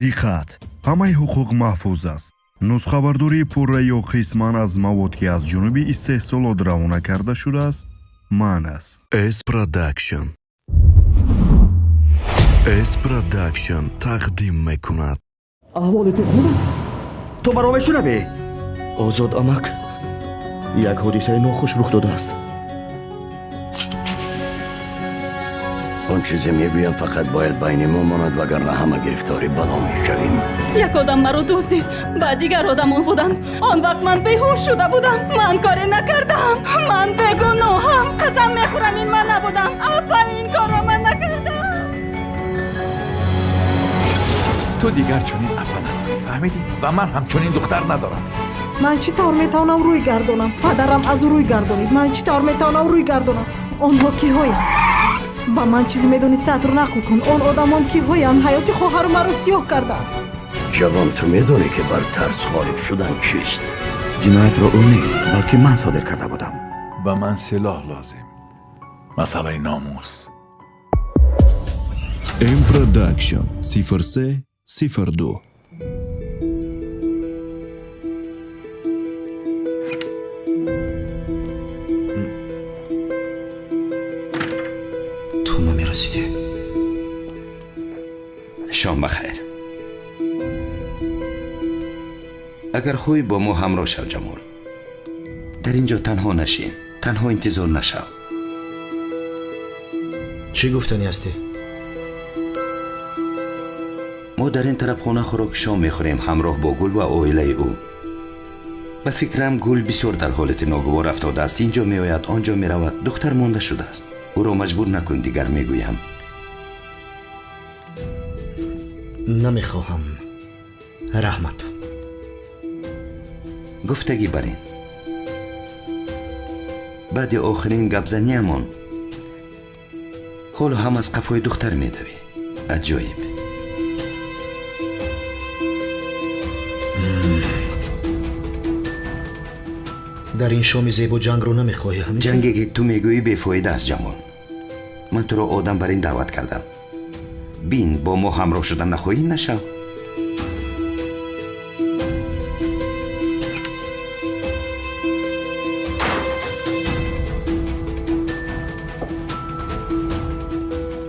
диққат! ҳамаи ҳуқуқ маҳфуз аст. нусхабардории пурра ё қисман аз мавод ки аз ҷунуби истеҳсолот равона карда шудааст манъ аст. S Production тақдим мекунад. аҳволи ту хуб аст? ту маро мешунавӣ? озод амак, як ҳодисаи нохуш рух додааст. он чизе мегӯям фақат бояд байни мо монад, вагарна ҳама гирифтори бало мешавем. як одам маро дӯздид, баъд дигар одамон буданд. он вақт ман беҳуш шуда будам. ман коре накардам. ман бегуноҳам. қасам мехӯрам ин ман набудам. апа ин корро ман накардам. تو دیگر چنین اپا نداری، فهمیدی؟ و من هم چنین دختر ندارم. من چی طور میتونم روی گردونم؟ پدرم از روی گردونید. من چی طور میتونم روی گردونم؟ آنها کی هاین؟ با من چیزی میدونستت رو نقل کن. اون آدمان کی هاین؟ حیات خواهر مرا سیاه کردن. جوان، تو میدونی که بر ترس غالب شدن چیست؟ جنایت رو اونی بلکه من صادر کرده بودم. به من سلاح لازم. مسئله ناموس. M Production 0302 تو ما میرسیدی. شام بخیر. اگر خوی با ما همراه شو جمال. در اینجا تنها نشین. تنها انتظار نشو. چی گفتنی هستی؟ ما در این طرف خانه خوراک شام میخوریم همراه با گل و عائله او. به فکرم گل بسیار در حالت ناگوار افتاده است. اینجا میآید آنجا میرود. دختر مانده شده است. او را مجبور نکن. دیگر میگویم. نمیخواهم. رحمت. گفتگی برین. بعد آخرین گپزنیمان حالا هم از قفای دختر میدوی. عجایب. در این شام زیبا جنگ رو نمیخواهی همین؟ جنگی که تو میگویی بیفایده است جمال. من تو را آدم بر این دعوت کردم. بین با ما همراه شدن نخواهی نشو.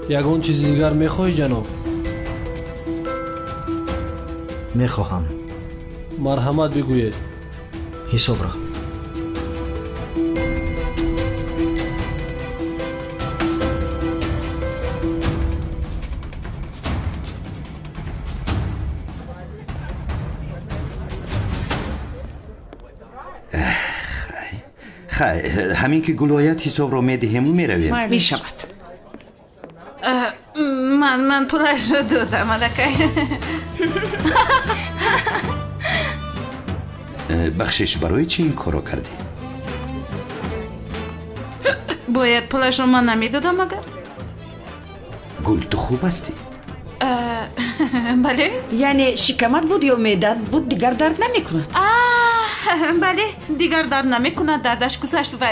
یگان چیز دیگر میخواهی جناب؟ میخواهم. مرحمت بگوید. حساب را. همین که گلایت حساب را میدهیم و میرویم. میشود. من پولش رو دادم ملکه. بخشش برای چی این کارو کردی؟ باید پولش رو من نمیدادم اگر؟ گل تو خوب هستی؟ بله؟ یعنی شکمت بود یا معدت بود دیگر درد نمی کند؟ بله دیگر درد نمی کند. دردش گذشت و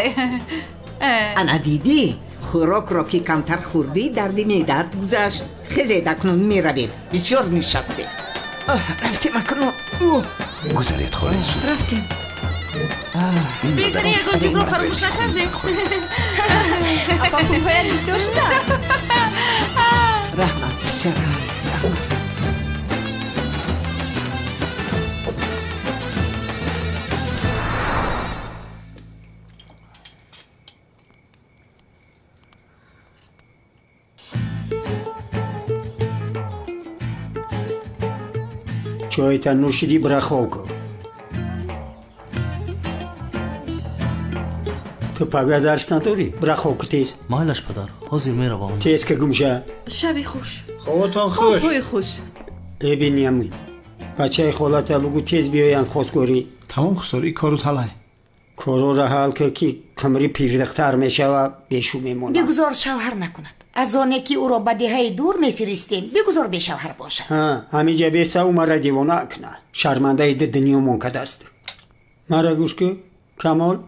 انا دیدی خوراک را که کمتر خوردی دردی معدت گذشت. خیزید اکنون می رویم. بسیار نشستیم. رفتیم اکنون. گذارید خاله سو. رفتیم. بیگری یه گوجه رو فراموش نکردیم. اپا خوبه بسیار شده. رحمت بسرم. چایت نوشیدی برخوا کن. تو پگاه درس نداری؟ برخوا کن تیز. مایلش پدر حاضر میروم. تیز که گمشه. شبی خوش. خواتان خوش. خوی خوش. ای بنیامین بچه خالتا بگو تیز بیاین خواستگاری. تمام خساری کارو تلای. کارو را حال که قمری پیردختر میشه و بیشو میمونه. بگذار شوهر نکند. از آنه که او را به دهه دور میفرستیم بگذار به شوهر باشد. همین جا بیسته او مرا دیوانه کنه. شرمنده دنیا منکد است. مرا گوش که کمال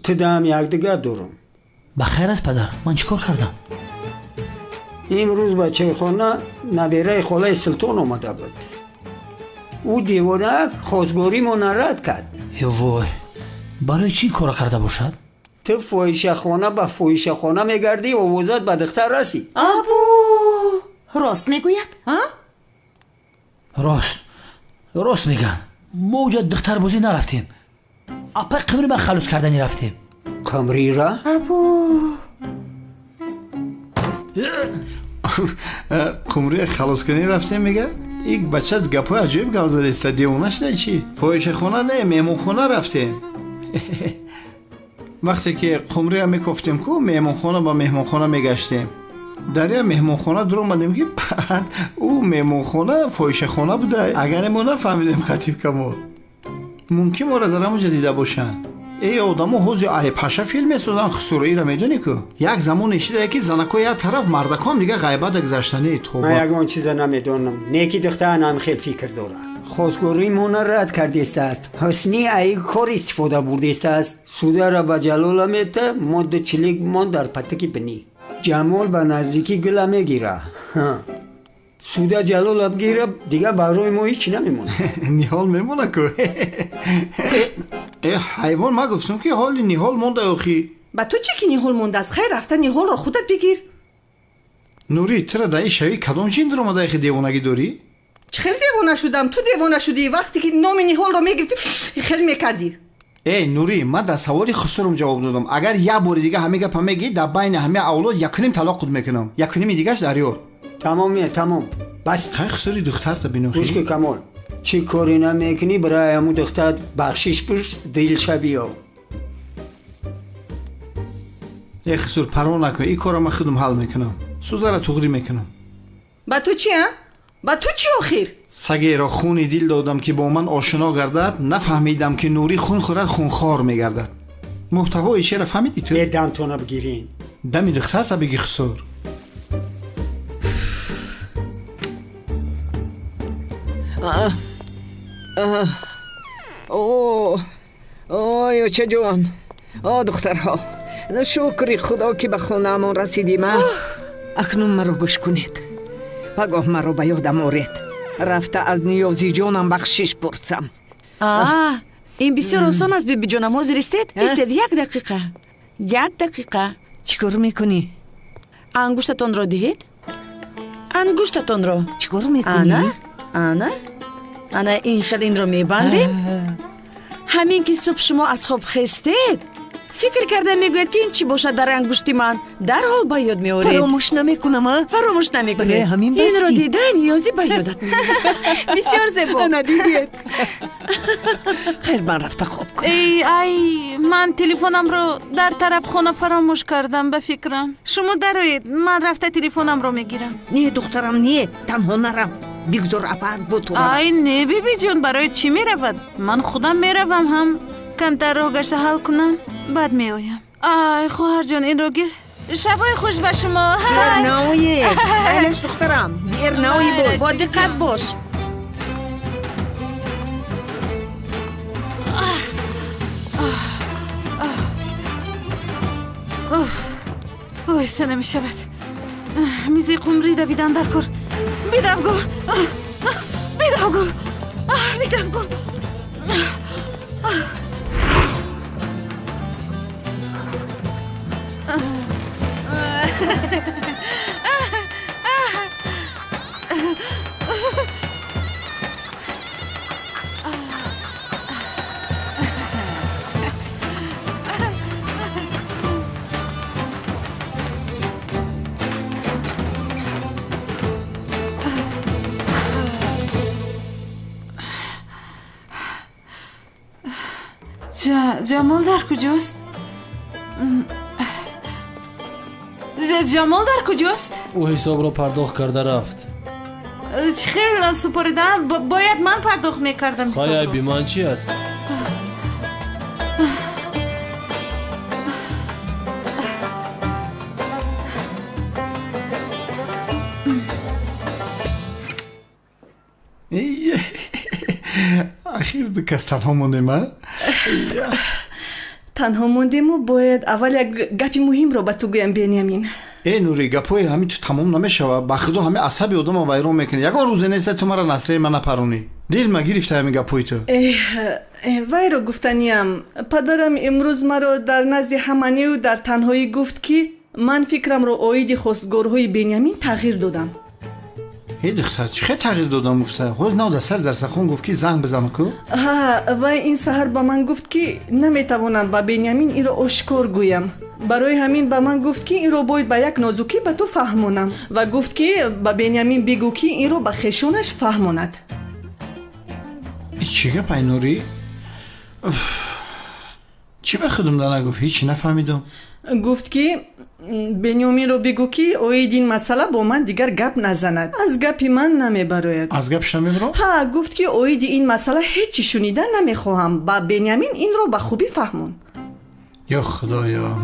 تو دهم یک دیگر دارم. بخیر است پدر. من چیکار کردم؟ имрӯз ба чайхона набераи холаи султон омада буд. ӯ девонак хостгоримона рад кард. вой, барои чӣ кора карда бошад? ту фоҳишахона ба фоҳишахона мегардӣ, овозат ба духтар расид. абу рост мегӯяд? рост меган. мо уҷа духтарбозӣ нарафтем. апа қимри ман халос кардани рафтем. қимрира? абу қумри халоскунӣ рафтем мега? ик бачат гапҳои аҷоиб гап задаиста. девона шуда чӣ? фоҳишахона не, меҳмонхона рафтем. вақте ки қумрия мекофтем ку меҳмонхона ба меҳмонхона мегаштем. дар я меҳмонхона дуромадем ки баъд ӯ меҳмонхона фоҳишахона буда. агаре мо нафаҳмидем хатиб камол. мумкин моро дар ҳамуҷа дида бошанд. одамо ҳози айбҳаша филм месозанд. хусурӯира медонӣ ку? як замоне шидае ки занакҳо як тараф, мардакам дига ғайбата гузаштани ман ягон чиза намедонам. неки духтар намхел фикр дора. хостгоримона рад кардистааст. ҳусни аи кор истифода бурдистааст. судара ба ҷалола мета, мо ду чилик мон дар патаки бинӣ. ҷамол ба наздикӣ гула мегира. суда ҷалола бигира, дига барои мо ҳич намемонад. ниҳол мемона ку? ҳайвон, ман гуфтам ки ҳоли ниҳол монда охӣ. ба ту чӣ ки ниҳол мондааст? хайр рафта ниҳолро худат бигир. нурӣ, тура дар ин шави кадом ҷин дуромада ихи девонагӣ дорӣ? чӣ хел девона шудам? ту девона шудӣ вақте ки номи ниҳолро мегирдӣ хел мекардӣ. нурӣ, ман дар саволи хусурум ҷавоб додам. агар як бори дига ҳамин гапа мегӣ, дар байни ҳамаи авлод якуним талоқут мекунам. якуними дигаш дар ёд. тамом. бас хай хусури духтарта бинохӣ. гӯш ки камол, чӣ коре намекунӣ, барои ҳамун духтар бахшиш пурс, дилша биё. хусур парво накун. ин корро ман худам ҳал мекунам. судара туғрӣ мекунам. ба ту чӣ? ба ту чӣ охир? сагеро хуни дил додам ки бо ман ошино гардад. нафаҳмидам ки нурӣ хун хӯрад, хунхор мегардад. муҳтавои чера фаҳмидӣ ту? дамтона бигирин. дами духтарта бигӣ хусур. ой очаҷон, духтарҳо, шукри худо ки ба хонаамон расидим. акнун маро гӯш кунед. пагоҳ маро ба ёдам оред. рафта аз ниёзиҷонам бахшиш пурсам. ин бисёр осон аст. бибиҷонам ҳозир истед? Истед 1 дақиқа. 1 дақиқа. чӣ кор мекунӣ? ангуштатонро диҳед. ангуштатонро чӣ кор мекунӣ? ана ин хел инро мебандем. ҳамин ки субҳ шумо аз хоб хестед, фикр карда мегӯяд ки ин чӣ бошад дар ангушти ман. дарҳол ба ёд меоред. фаромӯш намекунам. фаромӯш намекунед. инро дида ниёзи ба ёдат. бисёр зебо. надидед. хайр, ман рафта хоб кунам. ай ман телефонамро дар тарабхона фаромӯш кардам. ба фикрам шумо дароед, ман рафта телефонамро мегирам. не духтарам, не, танҳо нарав. бигзор апарт бо ту. ай не бибиҷон, барои чӣ меравад? ман худам меравам, ҳам камтар роҳ гашта ҳал кунам, баъд меоям. ай хоҳарҷон, инро гир. шабои хуш ба шумо. дер наоед. айлаш духтарам, дер наои боз. бо диққат бош. оҳиста намешавад. мизи қумри давидан дар кор. бидавгул. ҷамол дар куҷост? ҷамол дар куҷост? ӯ ҳисобро пардохт карда рафт. чӣ хел супоридан? бояд ман пардохт мекардам ҳисобро. айби ман чӣ аст? ахир ду кас танҳо мондем. танҳо мондему бояд аввал як гапи муҳимро ба ту гӯям, бениамин. ای نوری گپای همین تو تمام نمیشه با خدا همه عصبی آدمو ویران میکنه یگان روز نیست تو مرا نصره من نپرونی دل ما گرفته همین گپای تو وای رو گفتنیم پدرم امروز مرا در نزد همانی و در تنهایی گفت که من فکرم رو اوید خواستگارهای بنیامین تغییر دادم. ای دختر چه تغییر دادم گفته خوز نو دسر در سخون گفت که زنگ بزنم کو ها و این سحر با من گفت که نمیتوانم با بنیامین این رو آشکار گویم. برای همین با من گفت که این رو باید با یک نازکی به تو فهمونم و گفت که با بنیامین بگو که این رو به خشونش فهموند. ای چی گپ ای نوری؟ چی به خودم دا نگفت هیچی نفهمیدم. گفت که بنیامین رو بگو که اوید این مسئله با من دیگر گپ نزند. از گپی من نمیبراید. از گپش نمیبرم؟ ها گفت که اوید این مسئله هیچی شنیدن نمیخواهم. با بنیامین این رو به خوبی فهمون. یا خدایا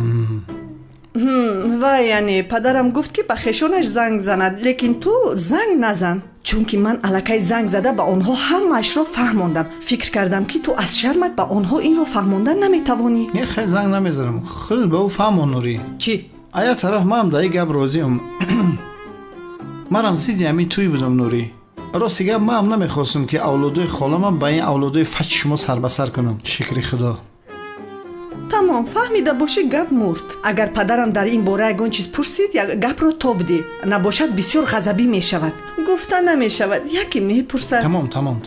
و یعنی پدرم گفت که به خشونش زنگ زند لیکن تو زنگ نزن چون که من الکی زنگ زده به آنها همش رو فهموندم. فکر کردم که تو از شرمت به آنها این رو فهموندن نمیتوانی. نه خیلی زنگ نمیزنم خود به او فهمون نوری. چی؟ آیا طرف ما هم دایی گپ روزیم مرم زیدی همین توی بودم نوری راستی گپ ما هم نمیخواستم که اولادای خالم با این اولادای فچ شما سر به سر کنم. شکر خدا. تمام فهمیده باشی گپ مرد. اگر پدرم در این باره اگه چیز پرسید یک گپ رو تا بده نباشد بسیار غضبی می شود. گفتن نمی شود یکی می پرسد. تمام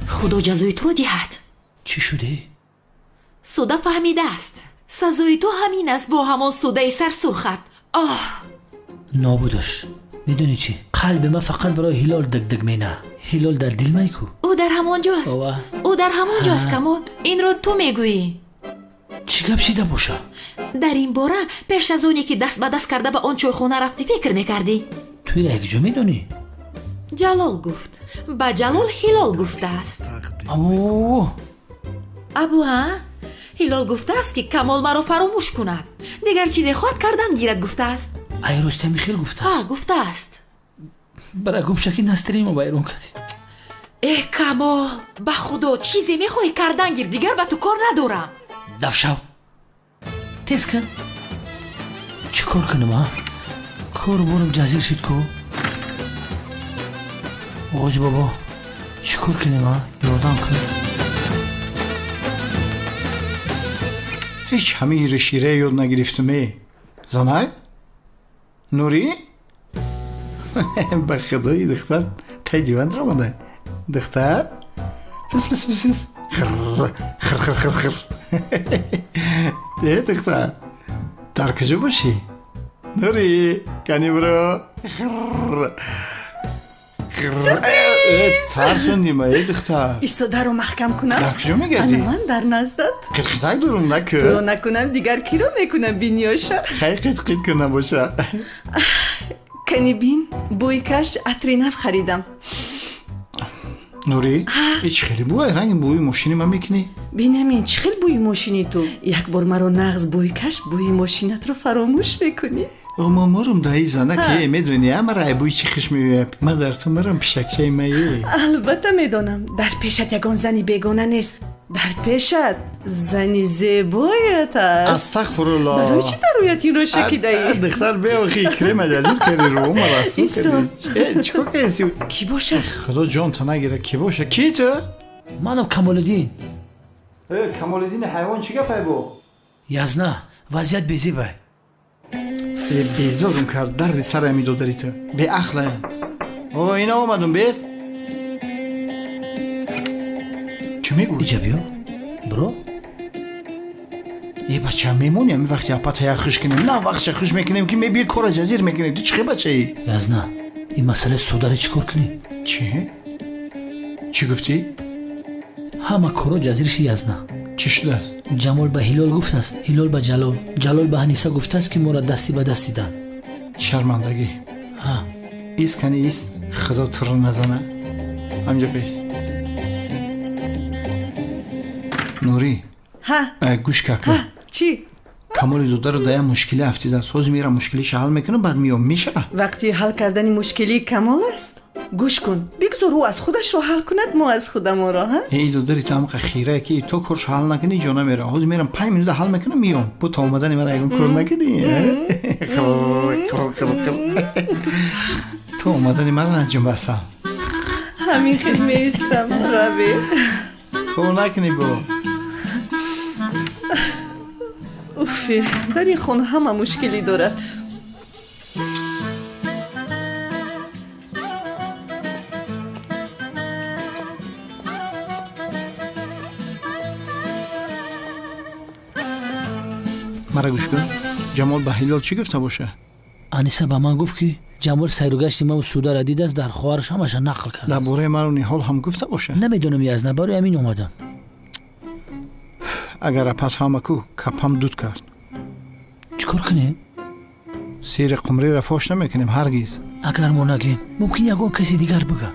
خدا جزای تو رو دهد. چی شده؟ سودا فهمیده است سزای تو همین است با همان سودای سر سرخت. نابودش میدونی چی؟ قلب من فقط برای هلال دگ مینه. هلال در دل میکو. او در همان جاست. او در همان جاست کمال. این رو تو میگویی. چی گپ شده باشه؟ در این باره پیش از اونی که دست به دست کرده به آن چایخونه رفتی فکر میکردی؟ توی رای جو میدونی؟ جلال گفت. با جلال هلال گفته است. ابو ها؟ هلال گفته است که کمال مرا فراموش کند. دیگر چیزی خواهد کردن گیرد گفته است. ای رستمی خیل گفته است. گفته است. برای گم شکی نستریم و بایرون کردی. ای کمال به خدا چیزی میخوای کردن گیر دیگر به تو کار ندارم. دفشو تیز کن. چی کار کنم ها؟ کار برم جزیر شد کو. آقاجی بابا چی کار کنیم ها؟ یادم کن. هیچ همه شیره یاد نگرفتم. زنای؟ نوری؟ به خدای دختر تای دیوان را مانده. دختر؟ پس خر ده دختر در کجا باشی؟ نوری کنی برو ترسوندیم ای دختر ایستاده رو محکم کنم. در کجا میگردی؟ من در نزدت قیت دارم نکن. تو نکنم دیگر کی رو میکنم بینیاشا. خیلی قیت کنم باشه. کنی بین بوی کش عطری نف خریدم. نوری هیچ خیلی بوی رنگ بوی ماشینی من میکنی؟ بینمین چه خیلی بوی ماشینی تو. یک بار مرا نغز بوی کش بوی ماشینت رو فراموش میکنی. اما مرم دایی زنه که میدونی اما رای بوی چی خوش میویم. من در تو مرم پیشکشه مایی. البته میدونم در پیشت یکان زنی بیگانه نیست. در پیشت زنی زیبایت است. استغفرالله. برای چی در رویت این رو شکی دایی؟ دختر بیاخی کریم جزیر کردی رو ما رسول کردی. چی که ایسی؟ کی باشه؟ خدا جان تا نگیره کی باشه؟ کی تو؟ منم کمالدین. کمالدین حیوان چی گپه بو؟ یزنه وضعیت بیزی بای. بیزارم کرد دردی سر امی دو داری تو. به اخله. اینا آمدم بیست. چه میگوی؟ ایجا بیو برو. یه بچه هم میمونیم وقتی اپا تایی خوش کنیم نه وقتی خوش میکنیم که میبیر کار جزیر میکنیم. تو چه بچه ای؟ یزنه این مسئله سوداری چی کار کنیم؟ چی گفتی؟ همه کارا جزیرشی یزنه. چی شده است؟ جمال به هلال گفت است. هلال به جلال. جلال به هنیسا گفته است که ما را دستی به دست دیدن. شرمندگی. ایست کنی ایست خدا تو رو نزنه. همجا بیست. نوری گوش که چی؟ کمال دوده رو دایم مشکلی افتیده. سوز میرم مشکلیش حل میکنم بعد میام میشه. وقتی حل کردنی مشکلی کمال است گوش کن بگذار او از خودش رو حل کند ما از خودمون را ها ای دو داری تمام خیره که تو کارش حل نکنی جا نمیره حاضر میرم 5 منوت حل میکنم میام با تا اومدن من اگه کار نکنی تو اومدن من نجم بسم همین خیلی میستم روی خب نکنی با اوفی در این خونه همه مشکلی دارد مرا گوش کن جمال به هلال چی گفته باشه؟ انیسه به من گفت که جمال سیروگشت ما و سودا را دید است در خواهرش همش نقل کرد درباره من و نیحال هم گفته باشه؟ نمیدونم یزنه برای همین اومدم اگر پس فهمه کو کپم دود کرد چیکار کنیم؟ سیر قمری را فاش نمیکنیم هرگز اگر ما نگیم ممکن یگان کسی دیگر بگه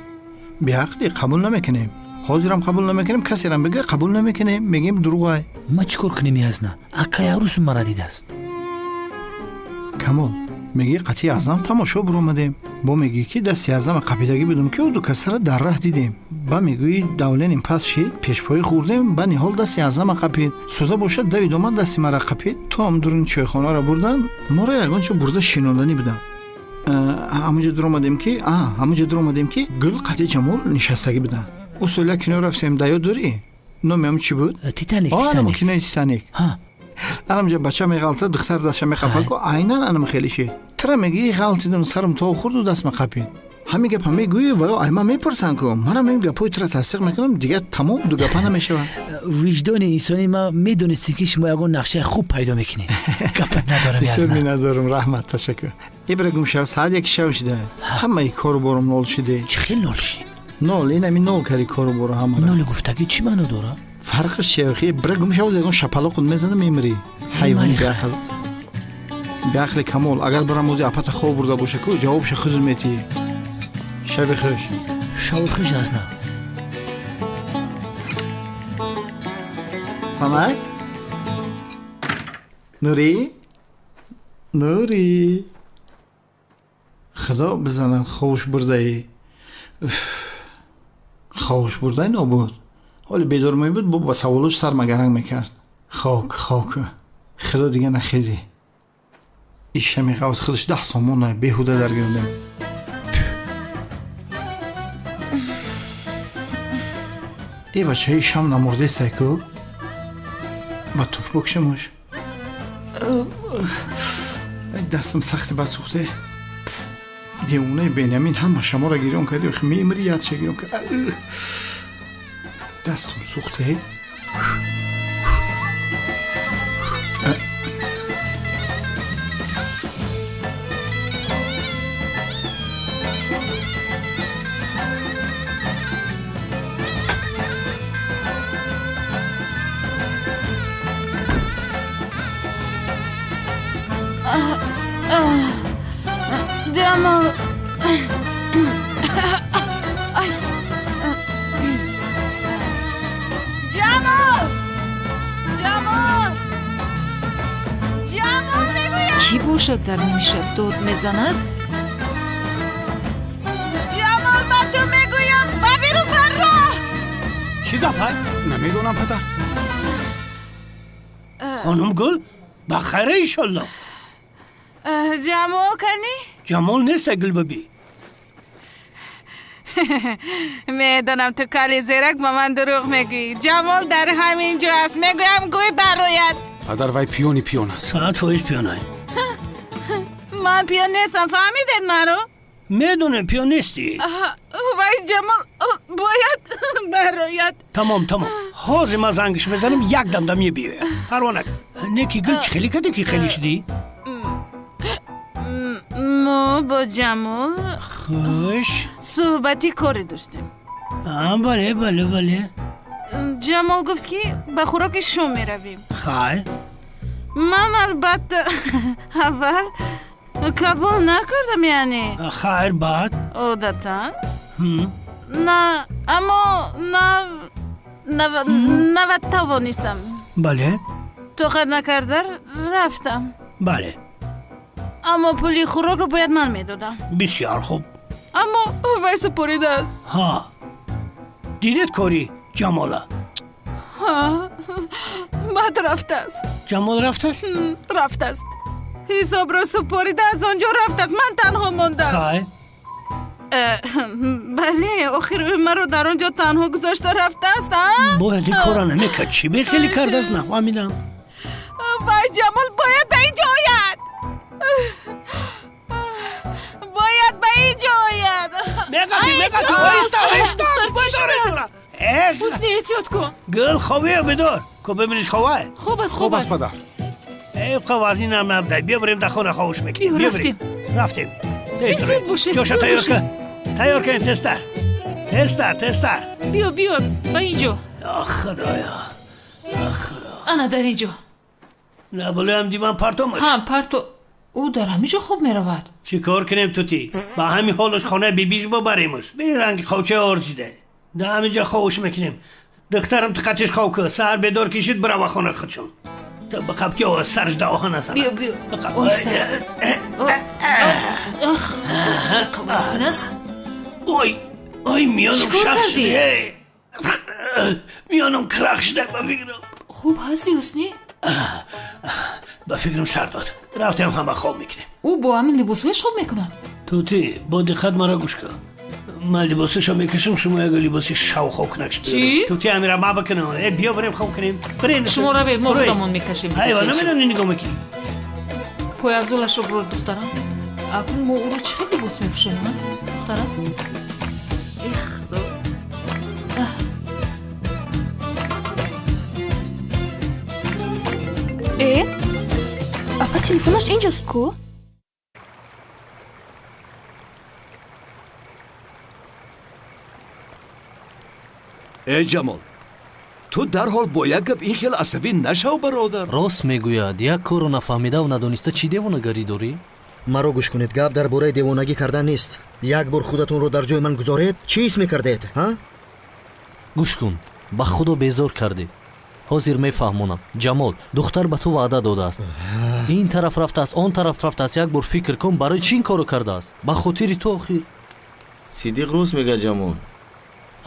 به حقی قبول نمیکنیم حاضرم قبول نمیکنیم کسی را بگه قبول نمیکنیم میگیم دروغه ما چیکار کنیم یزنه اکا یاروس مرا دید است کمال میگی قطعی اعظم تماشا برآمدیم با میگی که دست اعظم قپیدگی بدم که او دو کسر در راه دیدیم با میگویی دولین پس شید پیشپای خوردیم با نیحال دست اعظم قپید سودا باشد دوید اومد دست مرا قپید تو هم درون چایخانه را بردن ما را یگانچه برده شیناندنی بدن همونجا در اومدیم که گل قطعی جمال نشستگی بدن اصولا کنار رفتیم دایا دوری نام هم چی بود؟ تیتانیک تیتانیک الان بچه میغلطه دختر دستش میقپه که عینا انم خیلی شه ترا میگی غلطیدم سرم تا خورد و دست میقپید همین گپ هم میگویی و ایما میپرسن که منم این گپای ترا تصدیق میکنم دیگه تمام دو گپا نمیشه وجدان انسانی ما میدونستی که شما یگان نقشه خوب پیدا میکنی گپت ندارم یزنه ندارم رحمت تشکر ایبرگم شو ساعت یک شو شده همه ای کارو برم نول شده چی خیلی نول شد نول این همین نول کاری کارو برو همه نول گفتگی چی منو داره فرقش چیه برگم شو زیگان شپلاق میزنه میمری حیوانی به عقل کمال اگر برام موزی اپت خوب برده باشه که جوابش خدمتی شب خوش از نه سمک نوری خدا بزنن خوش برده ای خوش برده ای نبود حالی بیدار می بود با سوالوش سر مگرنگ میکرد خاک خدا دیگه نخیزی ایش شمیقه از خودش 10 سامونه بیهوده درگیرونده ای بچه های شم نمورده است که با توف بکشمش دستم سخت بد سوخته دیونه بینیامین همه شما را گیرون کردی و میمری یاد چه گیرون کرد دستم سوخته جمال میگویم کی باشد در نیم شب داد میزند؟ جمال با تو میگویم ببیرو پر را چی گپای؟ نمیدونم پدر خانم گل بخیره ایشالله جمال کنی؟ جمال نیست گل ببی میدونم تو کلی زیرک با من دروغ میگی جمال در همین جا است میگویم گوی برایت پدر وی پیون است ساعت ویش پیونه من پیون نیستم فهمیدید مرو؟ میدونم پیون نیستی وی جمال باید برایت تمام حاضر ما زنگش میزنم یک دم بیه پروانه نیکی گل چی خیلی کده که خیلی شدی؟ ما با جمال خوش صحبتی کاری داشتیم بله جمال گفت که به خوراک شام می رویم خیر من البته اول قبول نکردم یعنی خیر بعد عادتا نه اما نه توانستم بله طاقت نکرده رفتم بله اما پولی خوراک رو باید من میدادم بسیار خوب аммо вай супоридааст. ها دیدت کاری جمالا бад рафтааст. جمال رفت است؟ рафтааст. ҳисобро супорида аз он ҷо рафтааст. ман танҳо мондам. خواهی؟ бале охир маро дар он ҷо танҳо гузошта рафтааст. باید این کارا نمیکرد چی به خیلی کرد از نفهمیدم вай ҷамол бояд ба ин ҷо ояд. бояд ба ин ҷо ояд. مگتی آیستا ҳусни эҳтиёт кун. گل خوابی بدار که ببینیش خواه хуб аст хуб аст. ابقا از این هم نبدای بیا بریم در خونه خواهش میکنیم بیا رفتیم زود باشید جوشا تیار کن تستر биё ба ин ҷо. خدایا ана дар ин ҷо. نباله هم دیوان پرتومش парту ӯ дар ҳамин ҷо хуб меравад. چی کار کنیم توتی با همین حالش خانه بیبیش ببریمش به رنگ خوچه آرزیده در همین جا خواهش میکنیم دخترم تقتش خواه که سهر بدار کشید برا خانه خودشون تا بقب که سرش دا آهن هستن биё ойста. қавазбин аст. ой میانم شخ شده میانم کرخ شده با فکرم хуб ҳасти ҳусни. با فکرم سر داد رفتیم همه خواب میکنیم ӯ бо ҳамин либосҳояш хуб мекунад. توتی با دقت مرا گوش کن من لباسشو میکشم شما اگه لباسی شو خوک نکشید چی؟ توتی امیره ما بکنه بیا بریم خوب کنیم برین шумо равед мо худамон мекашем. айва намедонی нигоh мекунی поязулашро бурод духтарам. акнун мо ӯро чӣ хел либос мепӯшонем духтарам? апа телефонаш инҷост ку? ای جمال تو در حال با یک گپ این خیلی عصبی نشو برادر. راست میگوید یک کارو نفهمیده و ندونسته چی دیوانگری داری؟ маро гӯш кунед гап дар бораи девонагӣ кардан нест. як бор худатонро дар ҷои ман гузоред чӣ ҳис мекардед? гӯш кун ба худо безор кардӣ. ҳозир мефаҳмонам. ҷамол духтар ба ту ваъда додааст. ин тараф рафтааст он тараф рафтааст. як бор фикр кун барои чӣ ин каро кардааст? ба хотири ту охир. сидиқ рост мегӯяд ҷамол.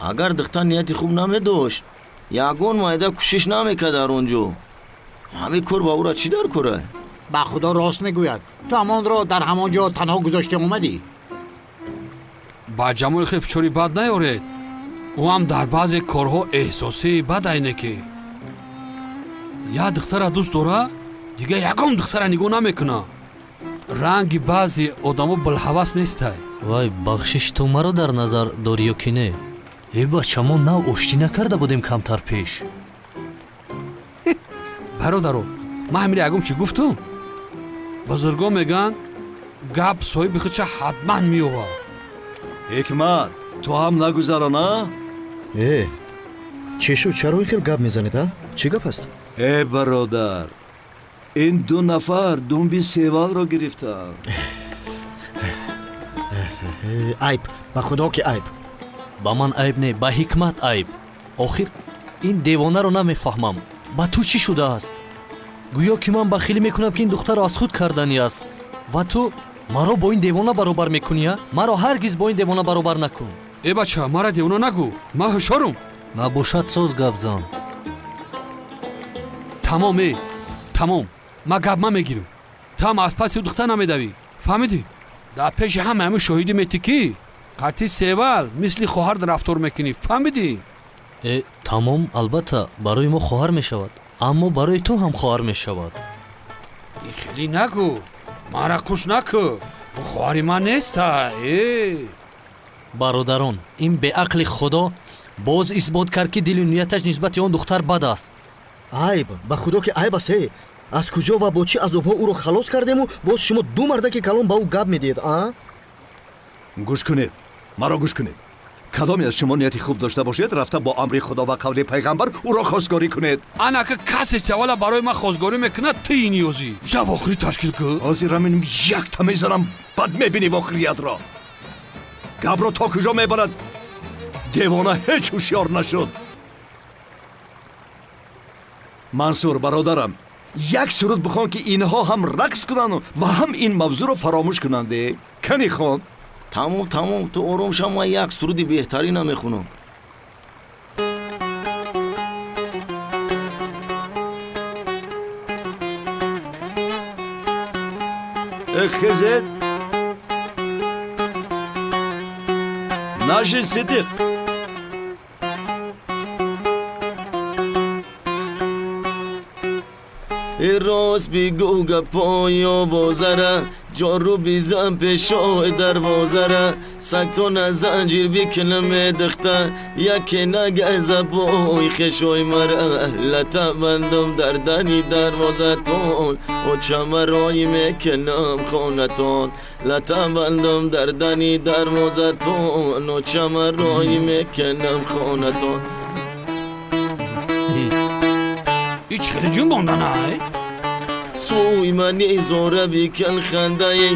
агар духтар нияти хуб намедошт ягон майда кӯшиш намекард дар он ҷо ҳамин кор ба ӯра чӣ дар кора? ба худо рост мегӯяд. ту ҳамонро дар ҳамон ҷо танҳо гузошта омадӣ. ба ҷамоли хеф чори бад наёред. ӯ ҳам дар баъзе корҳо эҳсосии бад айне ки як духтара дӯст дора дигар ягон духтара нигоҳ намекуна. ранги баъзе одамо билҳавас нестай. вай бахшиш ту маро дар назар дорӣ ё ки не? бача мо нав ошти накарда будем камтар пеш. бародаро ман ҳамин ягом чӣ гуфтум? бузургон мегӯянд гап соҳиби худша ҳатман меёбад. ҳикмат ту ҳам нагузарона? чӣ шуд чаро ин хел гап мезанед? чӣ гап аст? бародар ин ду нафар думби севалро гирифтанд. айб ба худо ки айб. ба ман айб не ба ҳикмат айб. охир ин девонаро намефаҳмам. ба ту чӣ шудааст? гӯё ки ман бахилӣ мекунам ки ин духтаро аз худ карданӣ аст ва ту маро бо ин девона баробар мекунӣ? маро ҳаргиз бо ин девона баробар накун. бача мара девона нагӯ. ман ҳушёрум. набошад соз гап зан. тамом ман гап мегирам. ту ҳам аз паси духтар намедавӣ. фаҳмидӣ? дар пеши ҳама ҳамин шоҳидӣ метӣ ки қатъи севал мисли хоҳар рафтор мекунӣ. фаҳмидӣ? тамом албатта барои мо хоҳар мешавад. аммо барои ту ҳам хоҳар мешавад. хеле нагӯ. манро куш накун. ӯ хоҳари ман нестай. бародарон ин беақли худо боз исбот кард ки дилу нияташ нисбати он духтар бад аст. айб ба худо ки айб аст. аз куҷо ва бо чӣ азобҳо ӯро халос кардему боз шумо ду мардаки калон ба ӯ гап медиҳед? гӯш кунед маро гӯш кунед. кадоме аз шумо нияти хуб дошта бошед рафта бо амри худо ва қавли пайғамбар ӯро хостгорӣ кунед. ана ки касе савола барои ман хостгорӣ мекунад тии ниёзӣ шаб охирӣ ташкил кун. ҳозир ҳамин якта мезанам бад мебинӣ вохириятро. гапро то куҷо мебарад? девона ҳеҷ ҳушёр нашуд. мансур бародарам як суруд бихон ки инҳо ҳам рақс кунанд ва ҳам ин мавзӯъро фаромӯш кунанд. кани хон تموم تو آروم شو. من یک سرودی بهتری نمیخونم. خزت ناجن صدیق راست بگو گپای آوازره، جارو بیزن پیشای دروازه را. سکتون از زنجیر بیکنم دختر، یکی نگه زبای خشوی مرا. لطه بندم دردنی دروازه تون، و چمرایی میکنم خونتون. لطه بندم دردنی دروازه تون، و چمرایی میکنم خونتون. هیچ خیلی جون بانده نه؟ سوی منی زوره بیکن خنده ای،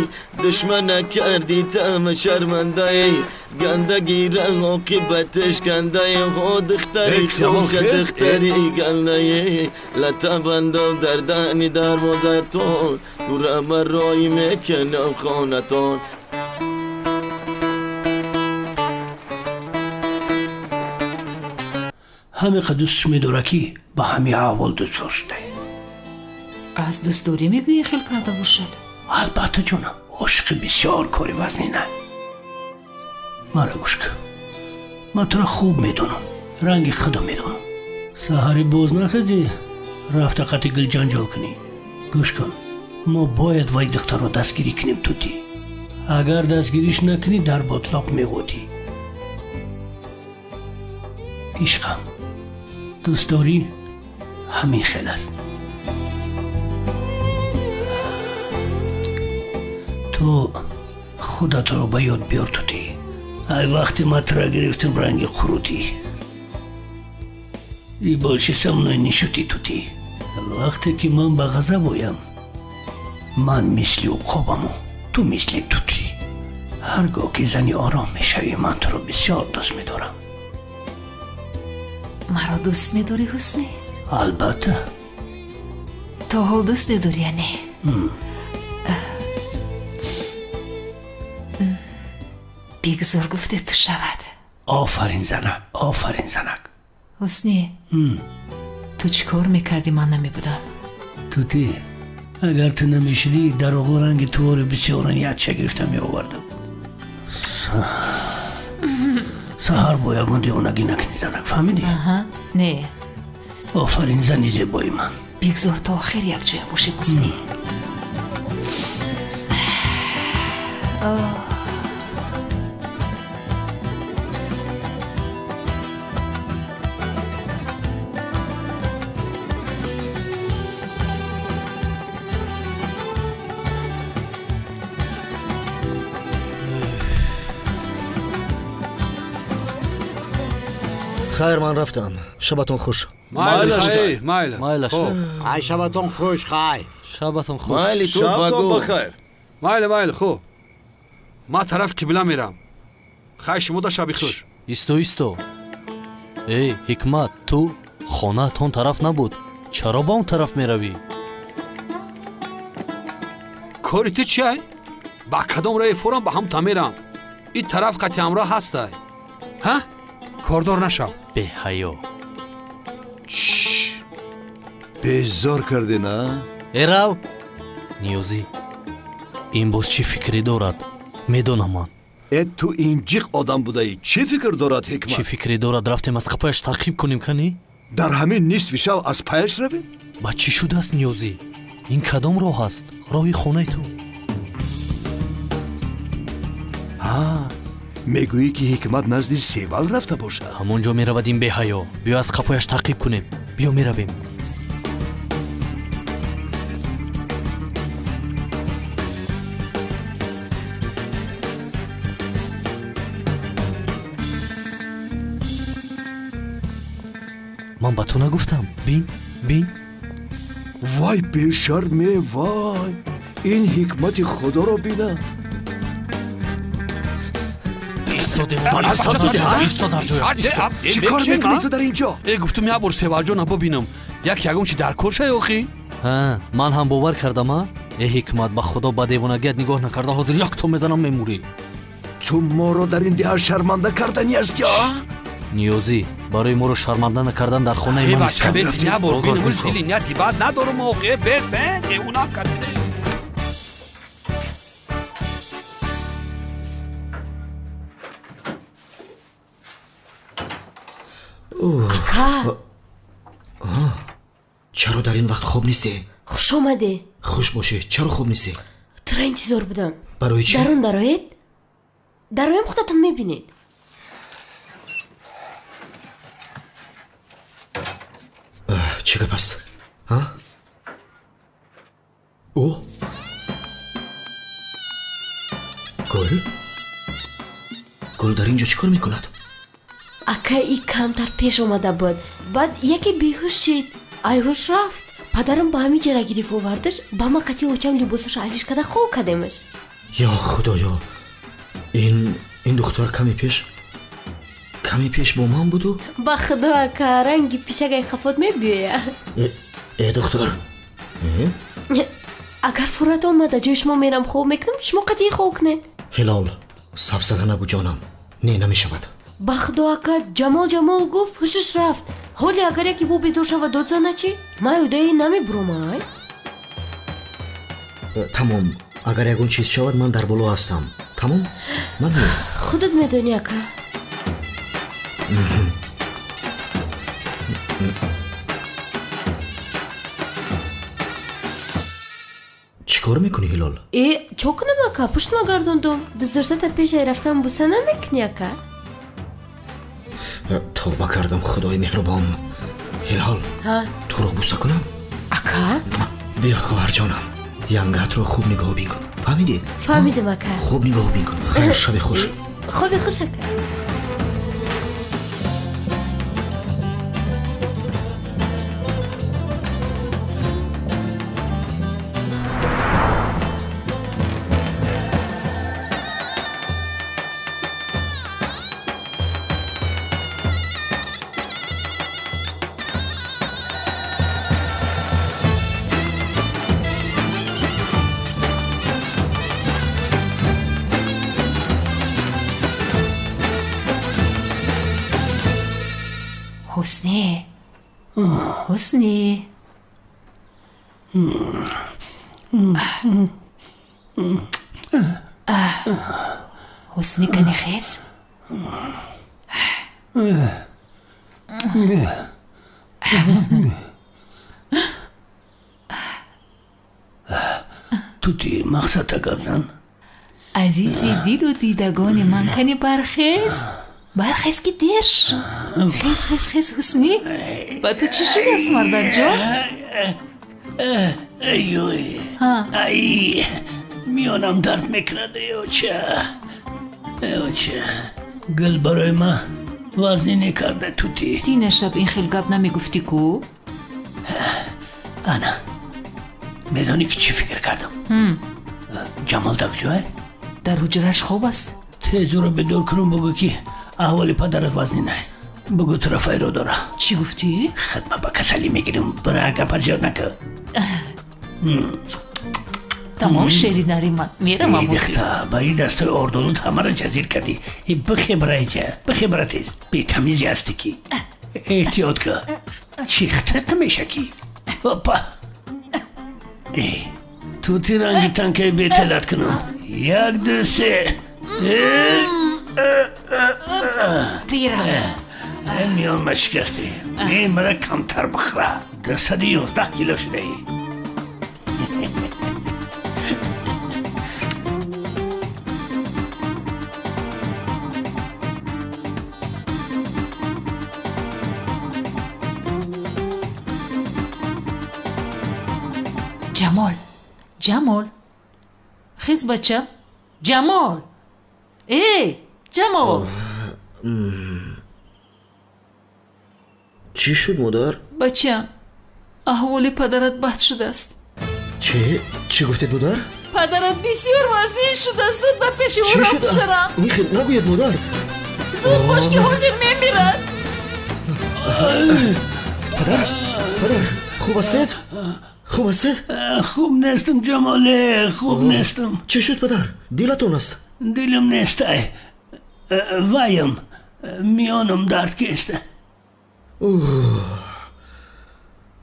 دشمن کردی تم شرمنده ای. گنده گیره عاقبتش کنده ای، خود دختری خوش دختری گلنه ای. لطه بندم دردنی دروازه تون، تو رمه رای میکنم خانتون. همه قدوس میدورکی با همه اول دچار شده. از دوست داری میگویی خیلی کرده باشد؟ البته جونم، عشق بسیار کاری وزنی نه. مرا گوش کن، من تو را خوب میدونم، رنگ خدا میدونم. سحری باز نخدی رفت قط گل جنجال کنی. گوش کن، ما باید وای دختر رو دستگیری کنیم توتی. اگر دستگیریش نکنی در باطلاق میگوتی. عشقم، دوست داری همین خیل است. تو خودت رو به یاد بیار توتی. ای وقتی ما ترا گرفتم رنگ خروتی، ای بالشی سمنای نشوتی توتی. وقتی که من به غضب اویم، من مثل عقابمو، تو مثل توتی. هرگاه که زنی آرام میشوی، من تو رو بسیار دوست میدارم. مرا دوست میداری حسنی؟ البته. تا حال دوست میداری یعنی؟ بگذار گفته تو شود. آفرین زنک، آفرین زنک. حسنی تو چی کار میکردی من نمیبودم؟ توتی، اگر تو نمیشدی در اغل رنگ تو رو بسیار یادشه گرفتم میآوردم. سهر باید دیوانگی نکنی زنک، فهمیدی؟ نه. آفرین زنی زیبایی من. بگذار تا آخر یک جای باشی حسنی. خیر من رفتم. شبتون خوش. مایل خیر. مایل ای شبتون خوش. خیر شبتون خوش. مایل تو بگو. مایل خوب. ما طرف کبلا میرم. خیر شما دا شبی خوش. ایستو. ای حکمت، تو خانه تون طرف نبود، چرا با اون طرف میروی؟ کاری تو چیه؟ با کدام رای فورم با هم تا میرم. این طرف قطعی همراه هسته. ها؟ کاردار نشو. به حیا. بیزار کردی نه؟ ایراو نیوزی، این باز چی فکری دارد؟ میدونم من. تو این جیغ آدم بودایی، چی فکر دارد حکمت؟ چی فکری دارد رفتیم از قفایش تعقیب کنیم کنی؟ در همین نصف شب از پایش رویم؟ با چی شده است نیوزی؟ این کدام راه است؟ راهی خونه تو. میگویی که حکمت نزد سیوال رفته باشد؟ همونجا میرود این به حیا. بیا از قفایش تعقیب کنیم. بیا میرویم. من با تو نگفتم؟ بین وای بیشرمه، وای این حکمت خدا رو بینه. چی کار میکنی تو در اینجا؟ گفتم یه بار سیوال جان ببینم یک یگم چی در کار شد آخی؟ من هم باور کردم. ای حکمت، با خدا با دیوانگیت نگاه نکرده، حاضر یک تو میزنم میموری. ту моро дар ин деҳа шарманда кардани ҳастӣ? ниёзӣ барои моро шарманда накардан дар хонаи ман бача бести набор бинамуш дили нияти бад надорум оқе бест девонам кардине. ака чаро дар ин вақт хоб нестӣ? хуш омадӣ. хуш бошӣ. чаро хоб нестӣ? туро интизор будам. барои чӣ? дарун дароед. дароям худатон мебинед. чӣ гап аст? о гул дар ин ҷо чӣ кор мекунад? ака и камтар пеш омада буд. баъд яке беҳуш шид. айҳуш рафт. падарам ба ҳамин ҷара гирифт овардаш. ба ма қати очам либосаша алиш када хоб кадемаш. ё худоё, ин духтар каме пеш бо ман буду? ба худо ака ранги пишагай қафот мебиёя. духтар агар фурат омада ҷои шумо мерам хоб мекунам, шумо қати хоб кунед. ҳилол саф зада нагӯ ҷонам. не намешавад. ба худо ака ҷамол гуфт ҳушуш рафт. ҳоле агар яке бо бедор шава дод зана чӣ? ман удаи намебуромай. тамом. агар ягон чиз шавад ман дар боло ҳастам. тамом. ман худат медонӣ ака. чӣ кор мекунӣ ҳилол? чо кунам ака? пуштма гардондум. дуздоштата пешай рафтам буса намекунӣ ака? тавба кардам худои меҳрубон. ҳилол туро буса кунам? ака бия хоҳарҷонам, янгатро хуб нигоҳубин кун. фаҳмидӣ? фаҳмидам ака. хуб нигоҳубин кун. хайр, шаби хуш. хоби хуш ака. حسنی حسنی کنی خیز توتی مقصد گفتن عزیزی دل و دیدگان من کنی برخیز برخیز که دیر شد. خیز حسنی با تو چی شد است مردان جان؟ ایوی ای میانم درد میکنده اوچه گل برای ما وزنی نکرده توتی. دین شب این خیل گپ نمیگفتی کو؟ انا میدانی که چی فکر کردم؟ جمال در کجاه؟ در حجرش خوب است. تیز رو به دور کنم بگو که احوالی پدرت وزنی نه. بگو طرفای رو داره. چی گفتی؟ خدمه با کسلی میگیرم برای گپ زیاد نکن. تمام شیری ناری من میرم آموزی. دختا با این دستای اردولوت همه را جزیر کردی. بخبرتیز بیتمیزی هستی کی. احتیاط که چیختت میشه کی. هپا توتی رنگی تنکه بیتلت کنم. یک دو سه بیرم میان مشکستی. این مرا کمتر بخوره. 211 کیلو شده ای. جمال خیز بچه جمال جمال چی شد مادر؟ بچه احوال پدرت بد شده است. چی گفتید مادر؟ پدرت بسیار وزین شده. زود به پیش او را بسرم. نگوید مادر. زود باش که حاضر میمیرد. پدر خوب هستید؟ خوب نیستم جماله. خوب نیستم. چی شد پدر؟ دیلتون است؟ دلم نیسته وایم میانم درد کشته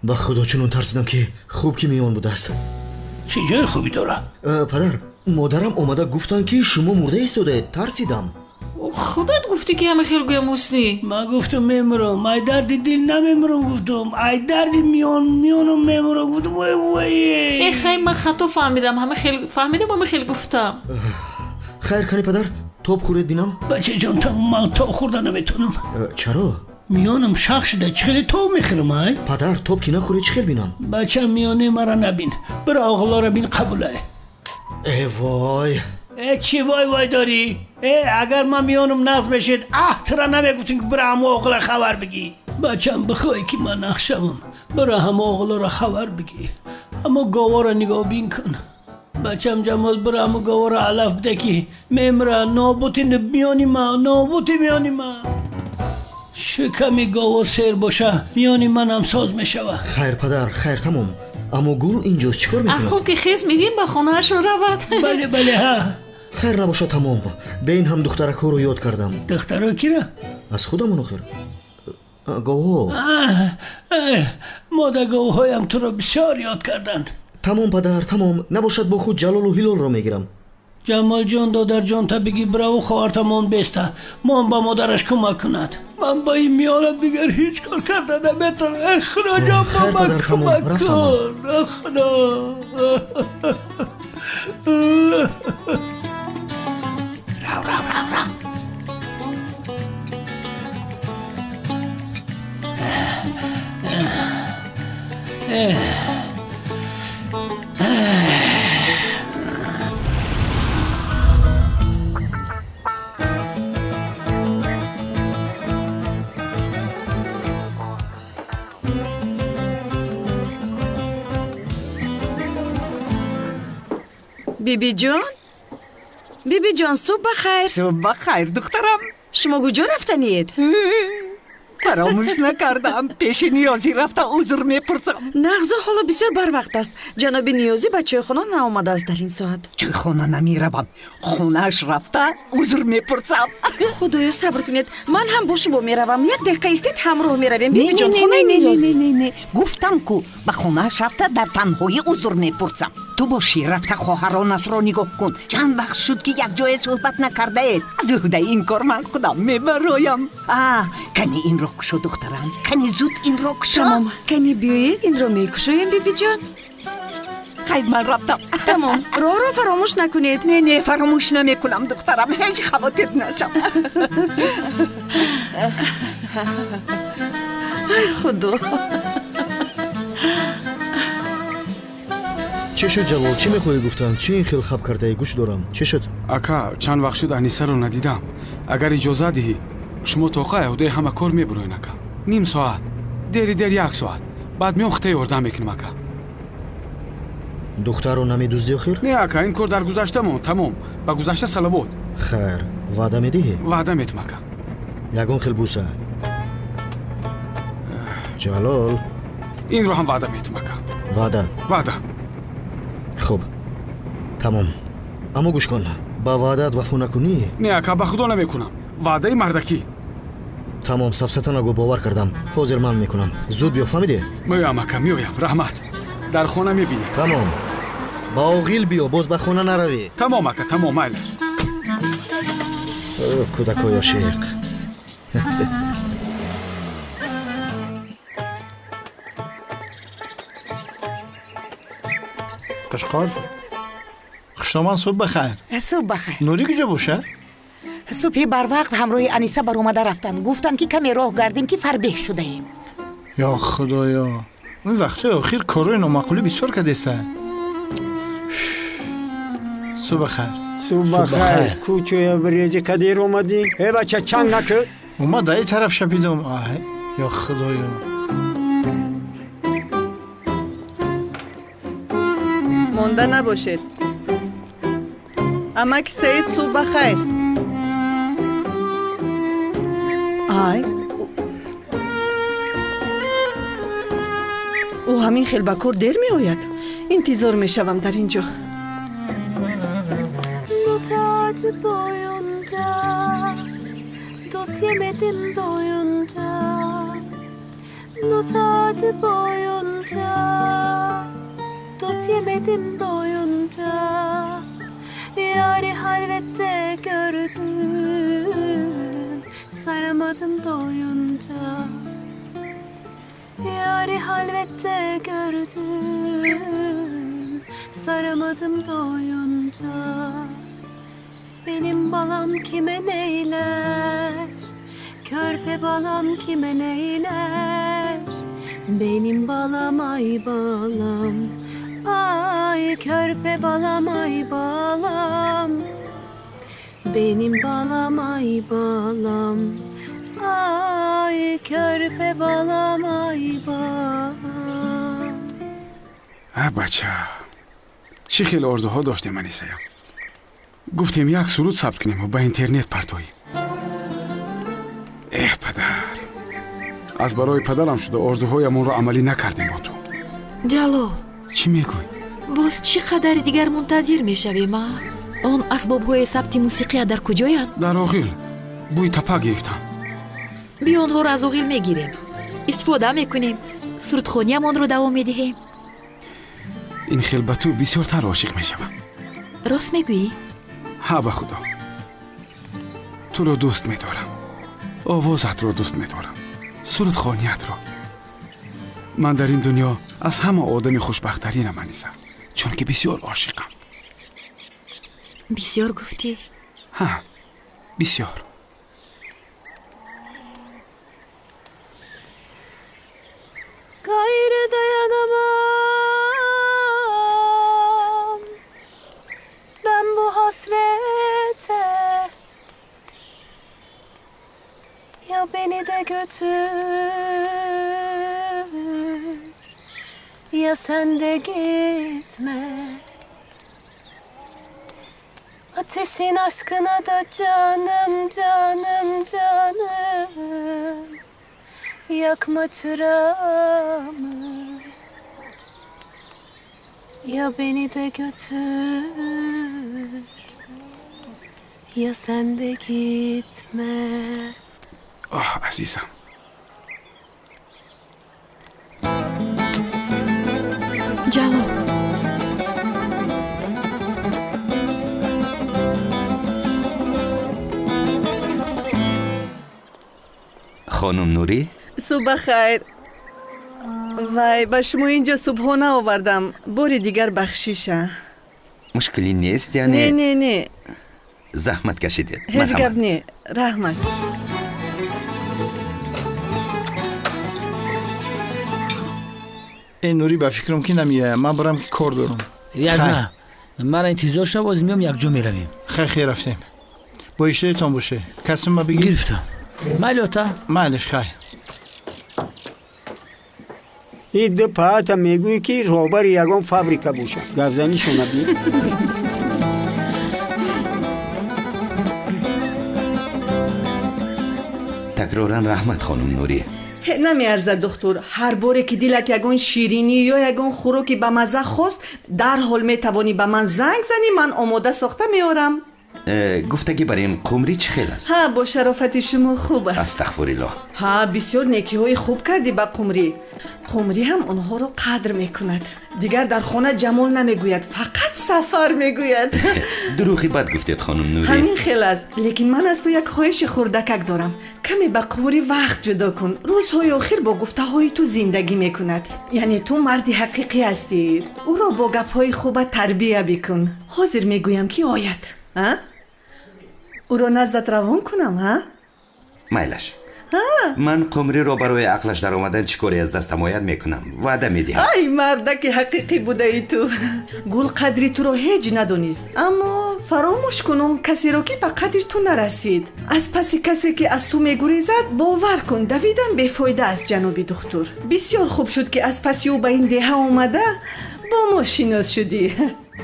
با خدا چنون ترسیدم که خوب که میان بوده است. چه جای خوبی داره؟ پدر مادرم اومده گفتن که شما مرده ایستاده. ترسیدم. خودت گفتی که همه خیلی گویم حسنی. من گفتم میمرم ای درد دل نمیمرم گفتم ای درد میانم میمرم گفتم ای خیلی من خطا فهمیدم همه خیلی گفتم. خیر کنی پدر توپ خورید بینم. بچه جان من توپ خورده نمیتونم. چرا؟ میانم شخ شده چخیلی توپ میخورم ای؟ پدر توپ که نخوری چخیل بینم. بچه میانه مرا نبین برای آغلا را بین قبوله. ای وای چی وای داری؟ اگر من میانم نقض بشید ترا نمیگفتین که برای همه آغلا خبر بگی. بچم بخوای که من نقشم برای همه آغلا را خبر بگی. اما گاوا را نگاه بین کن. بچم جمال برای همه گاوا را علف بده که میمره نابوتی میانی ما شکمی گاوا سیر باشه میانی من هم ساز میشوه. خیر پدر خیر تمام. اما گل اینجاست چیکار میکنه؟ از خود که خیز میگیم به خونهش رو رود. بله ها. خیر نباشه تمام. به این هم دخترک ها رو یاد کردم. دخترها کی را؟ از خودمون خیر. گاوا. مادر گاواهایم تو را بسیار یاد کردند. تمام پدر تمام. نباشد با خود جلال و هلال را میگیرم. جمال جان دادر جان تا بگی براو خواهرتمان بسته من با مادرش کمک کند. من با این میانم دیگر هیچ کار کرده نمیتونم. خدا جان با من کمک کن خدا. بیبی جان صبح بخیر. صبح بخیر دخترم. شما کجا رفتنید؟ فراموش نکردم پیش نیازی رفته عذر میپرسم. نغزه حالا بسیار بر وقت است. جناب نیازی بچه خونه نآمده است در این ساعت. چه خونه نمیروم خونهش رفته عذر میپرسم. خدایا صبر کنید من هم با شما میروم. یک دقیقه استید همراه میرویم. بیبی جان خونه نیازی. نه گفتم کو به خونهش رفته در تنهایی عذر میپرسم. تو باشی رفته خواهرانت را نگاه کن. چند وقت شد که یک جای صحبت نکرده اید. از عهده این کار من خودم میبرایم. کنی این را کشو دخترم. کنی زود این را کشو. تمام کنی بیایید این را میکشویم بیبی جان. خیر من رفتم. تمام راه را فراموش نکنید. نه فراموش نمیکنم دخترم. هیچ خواطر نشم. ای خدا. چه شد جلال؟ چی میخوایی گفتن؟ چی این خیلی خب کرده ای؟ گوش دارم. چه شد؟ اکا چند وقت شد انیسه رو ندیدم. اگر اجازه دهی شما توقع عهده همه کار میبروین اکا. نیم ساعت دیر یک ساعت بعد میام خطه یاردم میکنم اکا. دختر رو نمیدوزی آخر؟ نه اکا این کار در گذشته مون تمام. با گذشته صلوات. خیر وعده میدی؟ وعده میتم اکا. یگون خیلی بوسه. جلال این رو هم وعده میتم اکا. وعده. خب تمام. اما گوش کن با وعدت وفا نکنی؟ نه اکا به خدا نمیکنم. وعده مردکی. تمام سفسته نگو باور کردم. حاضر من میکنم. زود بیا فهمیدی؟ میام اکا میایم. رحمت در خونه میبینی. تمام با اوغیل بیا باز به خونه نروی. تمام اکا تمام مایل. کودکای عاشق. قشقار خوشنامان صبح بخیر. صبح بخیر. نوری کجا باشه؟ صبح بر وقت همراه انیسه بر اومده رفتن. گفتن که کمی راه گردیم که فربه شده ایم. یا خدایا این وقتی آخر کارای نامعقولی بسیار کردسته. صبح بخیر. صبح بخیر. کوچوی بریزی کدیر اومدی؟ ای بچه چنگ نکرد؟ اومد ای طرف شپیدم. یا خدایا مونده نباشید. اما کسی صبح بخیر. او همین خیلی بکر دیر می آید. انتظار می شوم در اینجا. tac boyunca dut yemedim doyunca Dut ağacı boyunca Dut yemedim doyunca Yâri halvette gördüm Saramadım doyunca Yâri halvette gördüm Saramadım doyunca Benim balam kime neyler Körpe balam kime neyler Benim balam ay balam Ay körpe balam ay balam Benim balam ay balam Ay körpe balam ay balam بچه چی خیلی آرزوها داشتیم انیسه گفتیم یک سرود ثبت کنیم و به اینترنت پرتاییم پدر از برای پدرم شده آرزوهایمون رو عملی نکردیم با تو جلال چی میگوی؟ باز چقدر دیگر منتظر میشویم ما؟ آن اسباب‌های ثبت موسیقی در کجایند؟ در آغیل بوی تپه گرفتم بیا آنها را از آغیل میگیریم استفاده میکنیم سرودخوانیمان رو دوام میدهیم این خیلی به تو بسیارتر عاشق میشوم راست میگویی؟ ها به خدا تو رو دوست میدارم آوازت رو دوست میدارم سرودخوانیت رو من در این دنیا از همه آدم خوشبخت‌ترینم انیسه چون که بسیار عاشقم بسیار گفتی؟ ها بسیار Gayrı dayanamam Ben bu hasrete Ya beni de götür Ya sen de gitme Ateşin aşkına da canım canım canım Yakma çırağımı Ya beni de götür Ya sen de gitme آه عزیزم Canım خانم نوری صبح خیر وای با شما اینجا صبحانه آوردم باری دیگر بخشیشه مشکلی نیست یعنی نه زحمت کشیدید هیچ گپ نه رحمت این نوری به فکرم که نمیه من برم که کار دارم یزمه من انتظار شو باز میام یک جا میرویم خیر رفتیم با اشتهایتان باشه کسی ما بگیر گرفتم مالیوتا مالش خیر این دو پاهات میگوی که روبر یگان فابریکا باشه گفزنی شما بید تکرارا رحمت خانم نوری نمیارزد دکتر هر باره که دیلت یگان شیرینی یا یگان خوراکی به مزه خواست در حال میتوانی به من زنگ زنی من آماده ساخته میارم گفتگی برای این قمری چه خیل است؟ ها با شرافت شما خوب است استغفرالله ها بسیار نیکی های خوب کردی با قمری قمری هم آنها رو قدر میکند دیگر در خانه جمال نمیگوید فقط سفر میگوید دروغی بد گفتید خانم نوری همین خیل است لیکن من از تو یک خواهش خردکک دارم کمی با قمری وقت جدا کن روزهای آخر با گفته های تو زندگی میکند یعنی تو مردی حقیقی هستی او را با گپ های خوب تربیه بکن حاضر میگویم که آید ها او را نزدت روان کنم ها مایلش من قمری رو برای عقلش در آمدن چیکاری از دستم آید میکنم وعده میدهم ای مردک حقیقی بوده ای تو گل قدری تو رو هیچ ندونیست اما فراموش کنم کسی رو که به قدر تو نرسید از پسی کسی که از تو میگریزد باور کن دویدن بیفایده است جنابی دکتر بسیار خوب شد که از پسی او به این دهه آمده با ما شناس شدی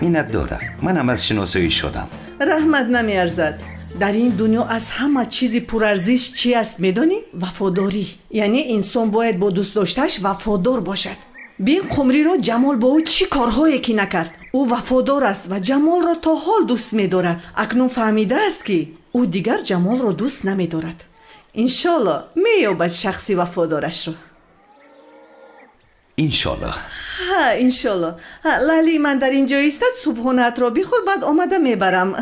مینت داره من هم از شناسایی شدم رحمت نمیارزد در این دنیا از همه چیزی پرارزش چی است میدانی؟ وفاداری یعنی انسان باید با دوست داشتش وفادار باشد бин қумриро ҷамол бо ӯ чӣ корҳое ки накард. ӯ вафодор аст ва ҷамолро то ҳол дӯст медорад. акнун фаҳмидааст ки ӯ дигар ҷамолро дӯст намедорад. иншолло меёбад шахси вафодорашро. иншолло. ها انشالله. لالی من در اینجا ایستاد صبحونت رو بخور بعد آمده میبرم.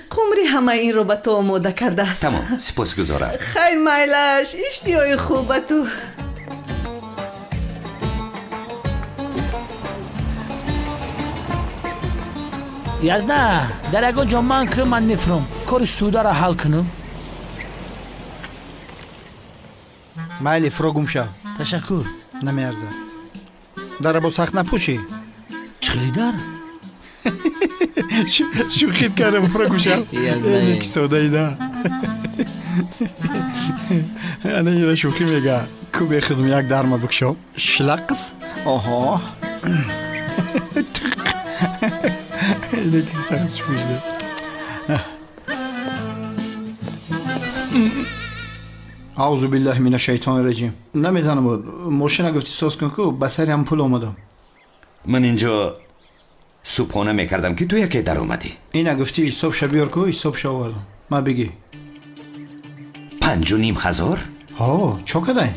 قمری همه این رو به تو آماده کرده است. تمام سپاسگزارم. خیر میلش اشتیای خوب به تو. язда дар ягон ҷо ман ки ман мефирам кори сударо ҳал кунам. майли фуро гум шав. ташаккур. намеарзад. дара бо сахт напӯшӣ. чӣ хеле дар? шӯхид кардам фуро гум шав. ки содаида. ана ира шӯхӣ мега. ку бехудум як дарма бикшав. шлақс. оҳо. اینکی سختش پوشده اعوذ بالله من الشیطان الرجیم نمیزنم بود ماشین گفتی ساز کن که بسری هم پول آمدم من اینجا صبحانه میکردم که تو یکی در اومدی این گفتی صبح شب بیار که صبح شب آوردم ما بگی 5,500 ها چه کدای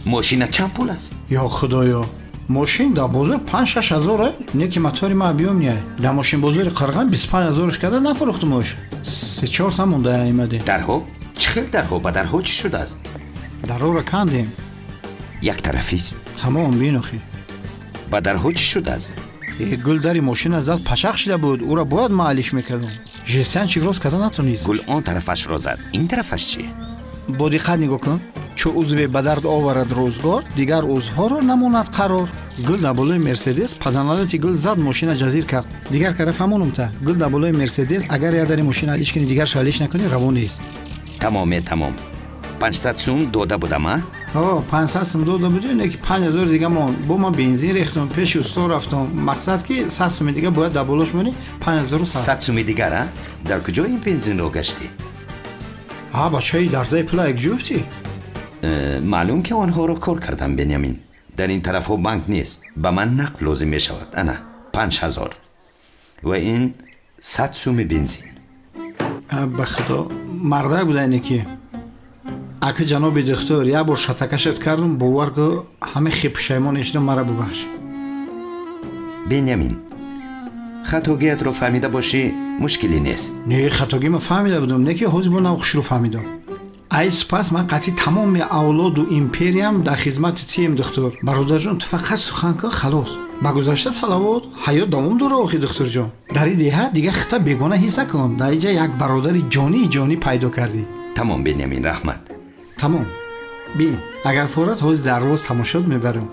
ماشین چند پول است یا خدایا ماشین در بازار 5-6 هزاره نه که موتوری ما بیام نیای در ماشین بازار قرغن 25 هزارش کرده نفروختمش 3-4 تا مونده ایمده درها چه درها با درها چی شده است درها را کندیم یک طرفی است تمام بینوخی با درها چی شده است گل داری ماشین از زد پشق شده بود او را باید معلیش میکردم جسن چی راست کرده نتونیست گل آن طرفش را زد این طرفش چیه با دقت نگاه کن چو عضو به درد آورد روزگار دیگر عضوها را نماند قرار گل در بالای مرسدس پدنالتی گل زد ماشین جزیر کرد دیگر کار فهمونم تا گل در بالای مرسدس اگر یادری ماشین علیش کنی دیگر شالیش نکنی روان نیست تمام 500 سوم داده بودم ها 500 سوم داده بودی نه که 5000 دیگه ما با من بنزین ریختم پیش استا رفتم مقصد که 100 سوم دیگه باید در بالاش مونی 5100 سوم دیگه در کجا این بنزین رو گشتی ها بچه‌ای درزای پلا یک جفتی معلوم که آنها رو کار کردم بنیامین در این طرف ها بانک نیست به من نقد لازم می شود انا 5000 و این 100 سوم بنزین به خدا مرده بوده اینه که اگه جناب دکتر یک بار شتکشت کردم باور که همه خیلی پشیمان شدم مرا ببخش بنیامین خطاگیت رو فهمیده باشی مشکلی نیست نه خطاگی من فهمیده بودم نه که حزب نوخش رو فهمیدم ای سپاس من قطعی تمام اولاد و ایمپریام در خدمت تیم دکتر برادر جان تو فقط سخن که خلاص با گذشته صلوات حیات دوام داره آخی دکتر جان در این دیه دیگه خطا بیگانه حس نکن در اینجا یک برادر جانی پیدا کردی تمام بنیامین رحمت تمام بین اگر فورت حوز در روز تماشات میبرم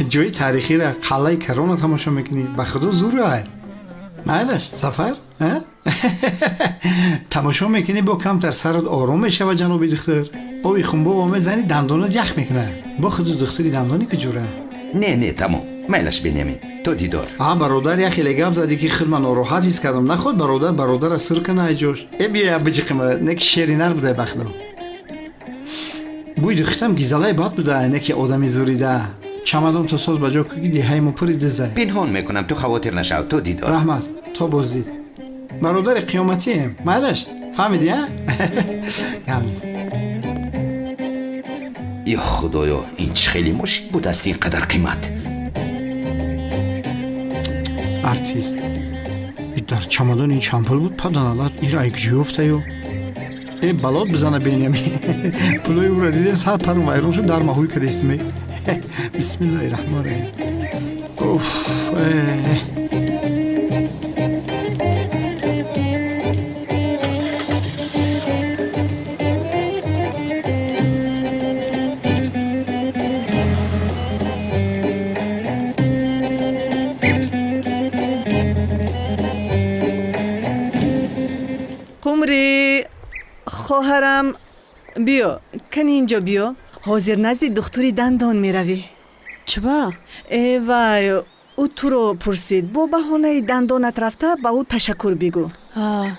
جای تاریخی را قلعه کران تماشا میکنی به خدا زوره مالش سفر تماشا میکنی با کمتر سرت آرام میشه و جناب دکتر اوی خونبا با زنی دندانات یخ میکنه با خود دکتری دندانی کجوره نه تمام مالش بنیامین تو دیدار برادر یخی لگم زدی که خود من ناراحت حس کردم نخود برادر سر کنه ای جوش بیا بجقم نک شیرینر بوده بخدا بوی دختم گیزلای باد بوده نک آدمی زوریده چمدان تو ساز بجا که دیهای مو پری دزده پنهان میکنم تو خاطر نشو تو دیدار رحمت تو بازدید برادر قیامتی هم مالش فهمیدی ها؟ گم نیست یا خدایا این چه خیلی مشک بود است اینقدر قیمت ارتیست در چمدان این چمپل بود پدنالات ایرا یک جیوفته یو ای بلاد بزنه بینیمی پلوی او را دیدیم سر پرون ویرون شد در ماهوی کدیستمی بسم الله الرحمن الرحیم اوف قمری خواهرم بیا کنی اینجا بیا حاضر نزد دکتری دندان میروی چبا؟ ای وای او تو رو پرسید با بهانه دندانت رفته با او تشکر بگو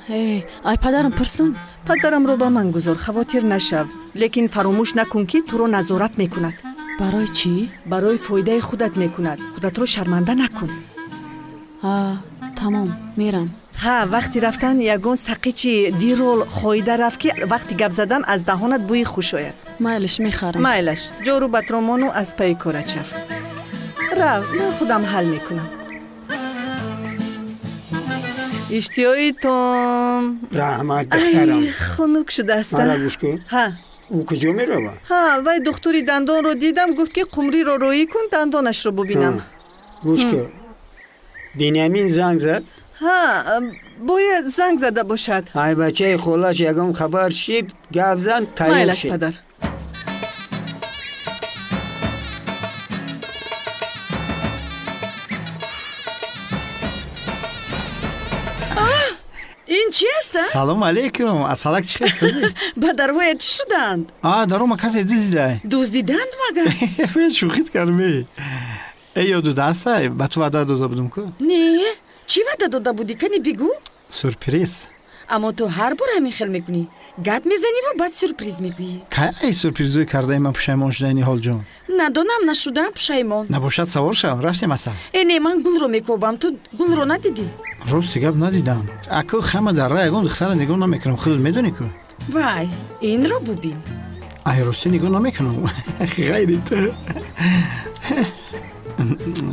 ای پدرم پرسون پدرم رو با من گذار خاطر نشو لیکن فراموش نکن که تو رو نظارت میکند барои чӣ? Барои фоидаи худат мекунад. Худатро шарманда накун. тамом, мерам. ها وقتی رفتن یگون سقیچی دیرول خویده رفت که وقتی گپ زدن از دهانت بوی خوش آید. مایلش میخرم. مایلش جورو بطرمانو از پی کورچف. من خودم حل میکنم. اشتیایی توم. رحمت دخترم. خنک شده است. مرا گوش کن. ها. او کجا میره؟ ها وای دکتری دندان رو دیدم گفت که قمری رو رویی کن دندانش رو ببینم. گوش کن. بنیامین زنگ زد؟ ها باید زنگ زده باشد. های بچه خلاش یگم خبر شید گپ زن تایید مایلش شید. پدر. این چی است؟ سلام علیکم. اصلاک چی خیلی؟ با دروایت چی شدند؟ دارو کسی دیزده. دزدیدند مگر؟ فعلا شوخیت کردم. یادو دسته با تو وعده داده بودم که؟ نه چی وعده داده بودی کنی بگو؟ سورپریز. اما تو هر بار همین خیل میکنی گپ میزنی و بعد سورپریز میگویی. که ای سورپریزوی کرده من پشیمان شده اینی حال جان؟ ندانم نشدم پشیمان. نباشد سوار شو رفتیم اصلا. نه من گل رو میکوبم تو گل رو ندیدی؟ روز گپ ندیدم. اکو خمه در راه یگون دختر نگاه نمیکنم خودت میدونی که. وای این رو ببین. ای راستی نگاه نمیکنم. خیلی تو.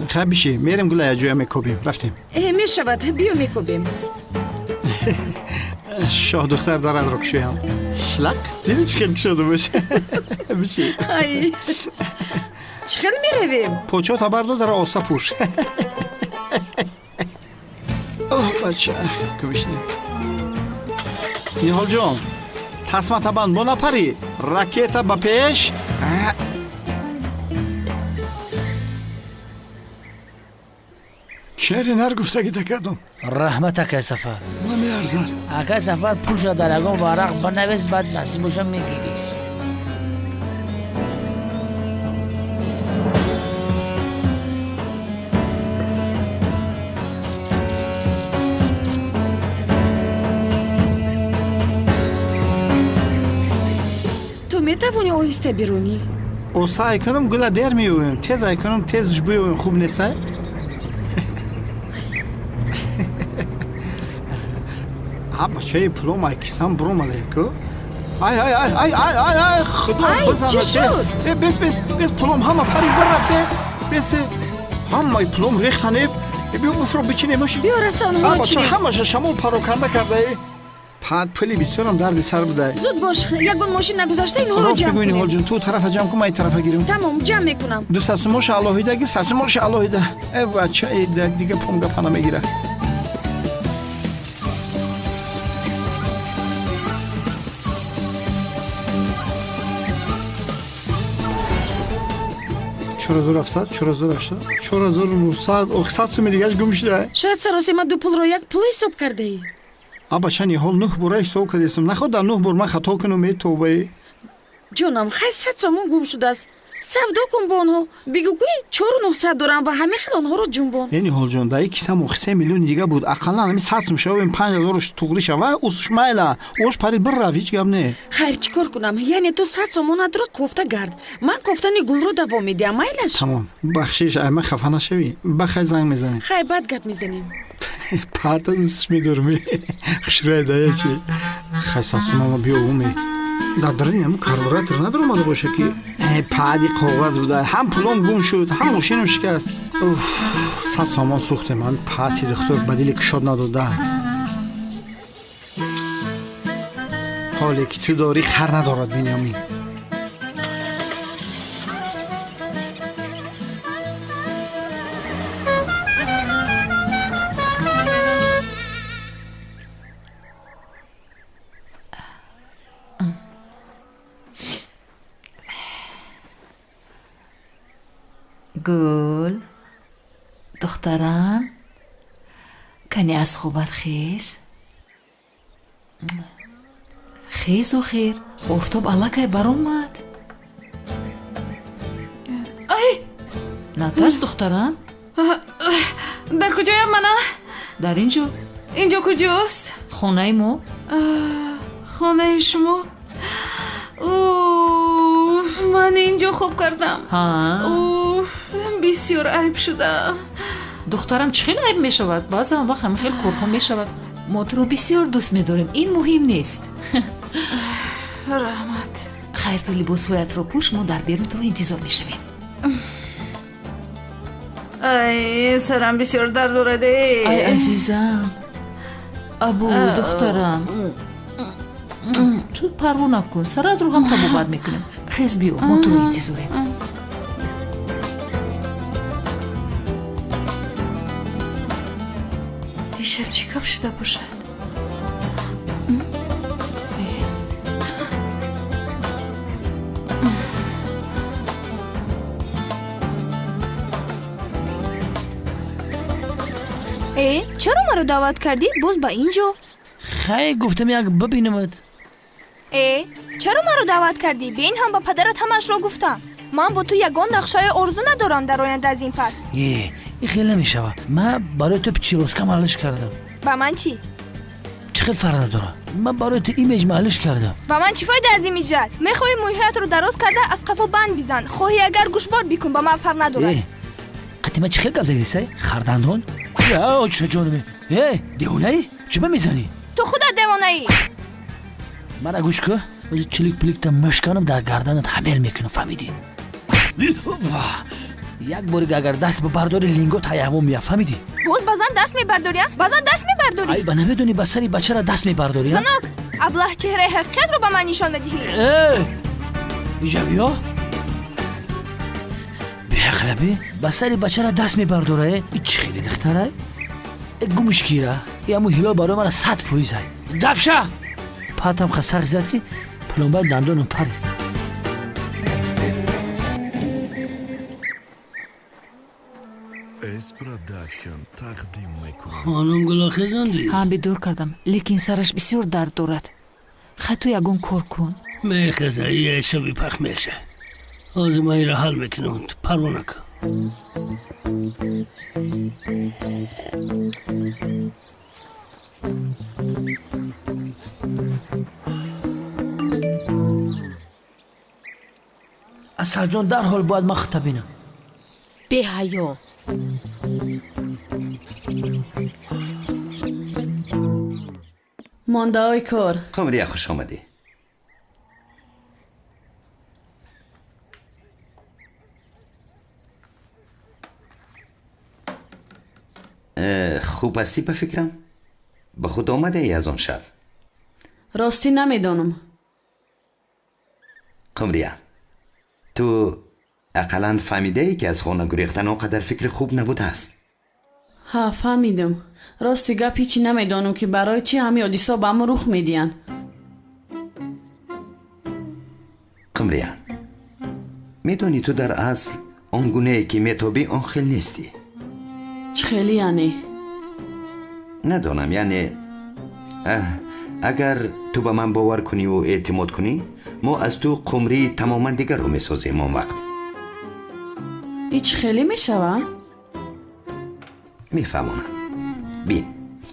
خب بشی میریم گل جویا میکوبیم رفتیم. میشود بیا میکوبیم. شاه دختر دارد رو کشویم. شلق دیدی چه خیلی شده باشه. بشی. ای چه خیلی میرویم؟ پوچو تا بردو در آستا پوش. اوه بچه کبشنیم. نیحال جان تصمت بند با نپری راکت با پیش. شعری نرگفته که کردم. رحمت اکای سفر. نمی ارزد. اکای سفر پول شد در اگم ورق بنویس بعد نصیبشم میگیریش. تو میتوانی آهسته بیرونی؟ سعی کنم گل در میویم. تیز ای کنم تیزش بیویم خوب نیسته؟ بچه پلوم ای کسان بروم علیکو. ای خدا بزن چی شد؟ بس پلوم همه پری بررفته. بس همه پلوم ریختنه. بیا بفرو بچینیمش. بیا رفتن ها چینیم. همه شمول پروکنده کرده. پاد پلی بسیارم دردی سر بوده. زود باش یگون ماشین نگذاشته اینها رو جمع کنیم. جان تو طرف جمع کن من این طرف گیرم. تمام جمع میکنم. دو سسموش الهیده گی سسموش الهیده. ای بچه دیگه پونگا پنا میگیره. چرا 700 چرا 800 چرا 900 900 سوم دیگهش گم شده. شاید سراسی ما دو پول رو یک پول حساب کرده ای. بچه نی حال 9 بار حساب کردم. نخواد در 9 بار من خطا کنم می توبه. جونم خیلی 100 سومون گم شده است. سفدا کن با آنها. بگو که 4900 دارم و همه خیلی آنها رو جنبان. یعنی حال جان دایی کسام 3 میلیون دیگه بود. اقلا همین 100 سوم شو این 5000 توغری شو. اوش مایلا. اوش پری بر هیچ گم نه. خیر چیکار کنم؟ یعنی تو 100 سومون رو کوفته گرد. من کوفتن گل رو دوام میدم مایلش. تمام. بخشش اما خفه نشوی. بخیر زنگ میزنیم. خیر بعد گپ میزنیم. پاتا دوست میدارم. خشره دایی چی؟ خیر 100 سوم بیا اومی. دادریم کاربراتور ندارم آده باشه که پادی کاغذ بوده هم پولم گم شد هم ماشینم شکست. 100 سامان سوخته من پاتی دکتر بدیل کشاد نداده. حالی که تو داری خر ندارد بنیامین. گل دخترم کنی از خوبت خیز و خیر افتاب الله که بر اومد. ای نترس دخترم. در کجایم منم؟ در اینجا کجاست؟ خونه مو. خانه شما. اوه من اینجا خوب کردم ها اوف بسیار عیب شده دخترم چه خیلی عیب می شود باز هم وقت هم خیلی کرکن می شود ما تو رو بسیار دوست می داریم این مهم نیست رحمت خیر تو لباس هایت رو پوش ما در بیرون تو رو انتظار می شویم ای سرم بسیار درد دارد ای عزیزم ابو دخترم تو پروا نکن سرت رو هم طبابت میکنیم خیز بیو ما تو رو انتظاریم دیشب چی کار شده باشد چرا ما رو دعوت کردی باز با اینجا؟ خیلی گفتم یک ببینمت چرا ما رو دعوت کردی؟ بین هم با پدرت همش رو گفتم من با تو یگان نقشه آرزو ندارم در آینده از این پس این خیلی نمیشوه من برای تو پیچیروسکا معلش کردم با من چی؟ چه خیلی فرق داره من برای تو ایمیج معلش کردم با من چی فایده از این ایجاد؟ میخوای موهایت رو دراز کرده از قفا بند بیزن خواهی اگر گوشبار بیکن با من فرق نداره قطعی من چه خیلی گب زدیسته؟ خردندون؟ یا چه جانمه دیوانه ای؟ چه میزنی؟ تو خودت دیوانه ای من گوش که از چلیک پلیک تا مشکنم در گردنت حمل میکنم فهمیدی؟ یک باری اگر دست به برداری لینگوت حیوان میاد فهمیدی؟ باز بازن دست میبرداری؟ بازن دست میبرداری؟ ای با نمیدونی بسری بچه را دست میبرداری؟ زنک ابله چهره حقیقت رو به من نشان بدهی اینجا بیا بیحقلبی بسری بچه را دست میبرداره این چه خیلی دختره؟ گمش گیره یه امو هیلا برای من 100 فویزه دفشه پاتم خسخ زد که پلومبر دندونم پرید خانم گلاخزندی هم بدور کردم لیکن سرش بسیار درد دارد خطو یگون کار کن میخزه یه شبی پخ میشه آزمایی را حل میکنم تو پروا نکن اصل جان در حال باید من خطا بینم به حیا مانده های کار قمریا خوش آمدی خوب هستی به فکرم؟ به خود آمده ای از آن شب؟ راستی نمیدانم قمریا تو اقلا فهمیده ای که از خانه گریختن آنقدر فکر خوب نبوده است؟ ها فهمیدم راستی گپ هیچی نمیدانم که برای چی همه حادثه به ما رخ میدین قمریا میدونی تو در اصل آن گونه ای که میتابی آن خیل نیستی چه خیلی یعنی؟ ندانم یعنی اگر تو به من باور کنی و اعتماد کنی ما از تو قمری تماما دیگر رو میسازیم آن وقت هیچ خیلی میشوه؟ میفهمونم بین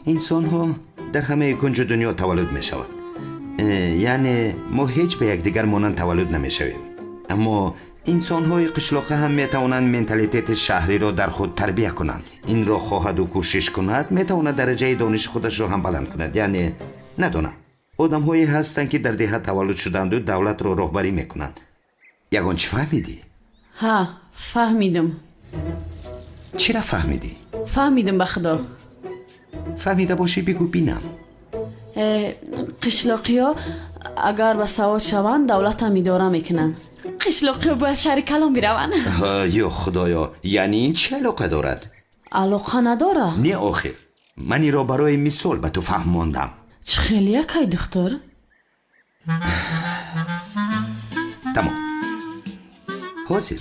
انسان ها در همه کنج دنیا تولد میشوند یعنی ما هیچ به یک دیگر مانند تولد نمیشویم اما انسان های قشلاقه هم میتوانند منتالیتت شهری را در خود تربیت کنند این را خواهد و کوشش کند میتواند درجه دانش خودش را هم بلند کند یعنی ندانم آدم هایی هستند که در دیه تولد شدند و دولت را رهبری میکنند یگان چی فهمیدی؟ ها فهمیدم چی را فهمیدی؟ فهمیدم بخدا فهمیده باشی بگو بینم قشلاقی ها اگر به سواد شوند دولت هم اداره میکنن قشلاقی ها باید شهر کلام بیروند یا خدایا یعنی این چه علاقه دارد؟ علاقه نداره نه آخر من این را برای مثال به تو فهماندم چه خیلی یکی دختر؟ تمام حاضر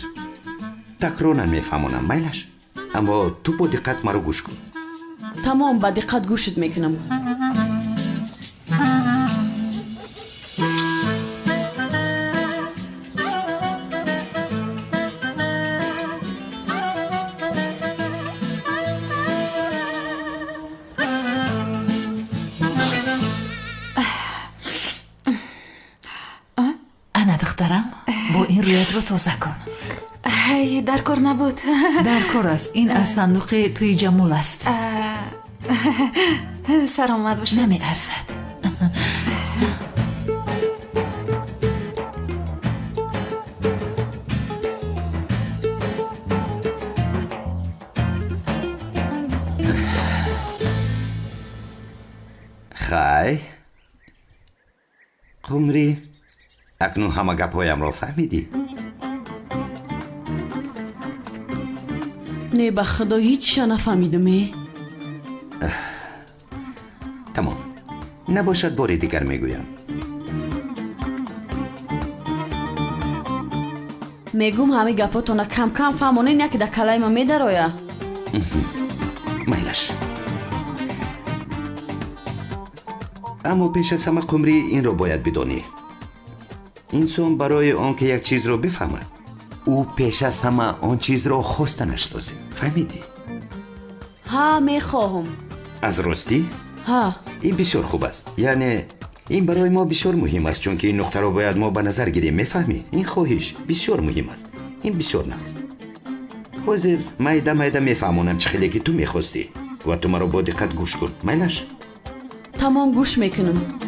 تکرار نمیفهمونم میلش اما تو با دقت مرا گوش کن تمام با دقت گوشت میکنم انا دخترم با این رویت رو تازه کن. هی در کار نبود. در کار است. این از صندوق توی جمول است. سر آمد باشه. نمی ارزد. خای قمری اکنون همه گپایم را فهمیدی؟ نه به خدا هیچ نفهمیدم. تمام نباشد بار دیگر میگویم. میگم همه گپاتون کم کم فهمونین یکی در کلای ما میدرویا. میلش اما پیش از همه قمری این رو باید بدانی. انسان برای آنکه یک چیز رو بفهمد او پیش از همه آن چیز رو خواسته نشناسه. فهمیدی؟ ها میخواهم. از راستی؟ ها این بسیار خوب است. یعنی این برای ما بسیار مهم است چون که این نقطه رو باید ما به نظر گیریم. میفهمی؟ این خواهش بسیار مهم است. این بسیار نقص. حاضر میده میفهمونم چه خیلی که تو میخواستی و تو مرا با دقت گوش کن. میلش تمام گوش میکنم.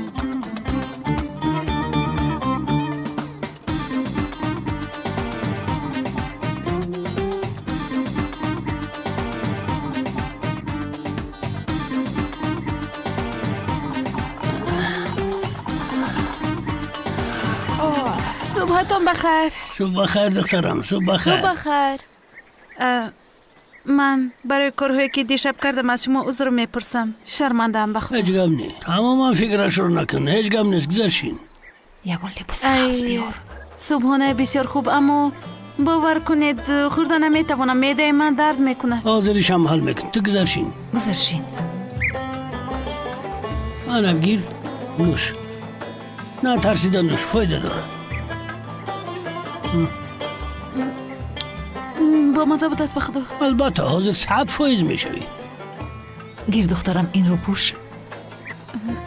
صبحتون بخیر. صبح بخیر دخترم. صبح بخیر. صبح بخیر. من برای کارهایی که دیشب کردم از شما عذر میپرسم. شرمنده‌ام به خدا. هیچ غم نیست. تماما فکرش رو نکن. هیچ غم نیست. گذشین. یگان لباس خاص بیار. صبحانه بسیار خوب اما باور کنید خورده نمیتوانم. معده من درد میکند. حاضرش هم حل میکن. تو گذشین. گذشین. منم گیر نوش. نه ترسیدن نوش فایده داره. با مزه بود است به خدا. البته حاضر 100% میشوی. گیر دخترم این رو پوش.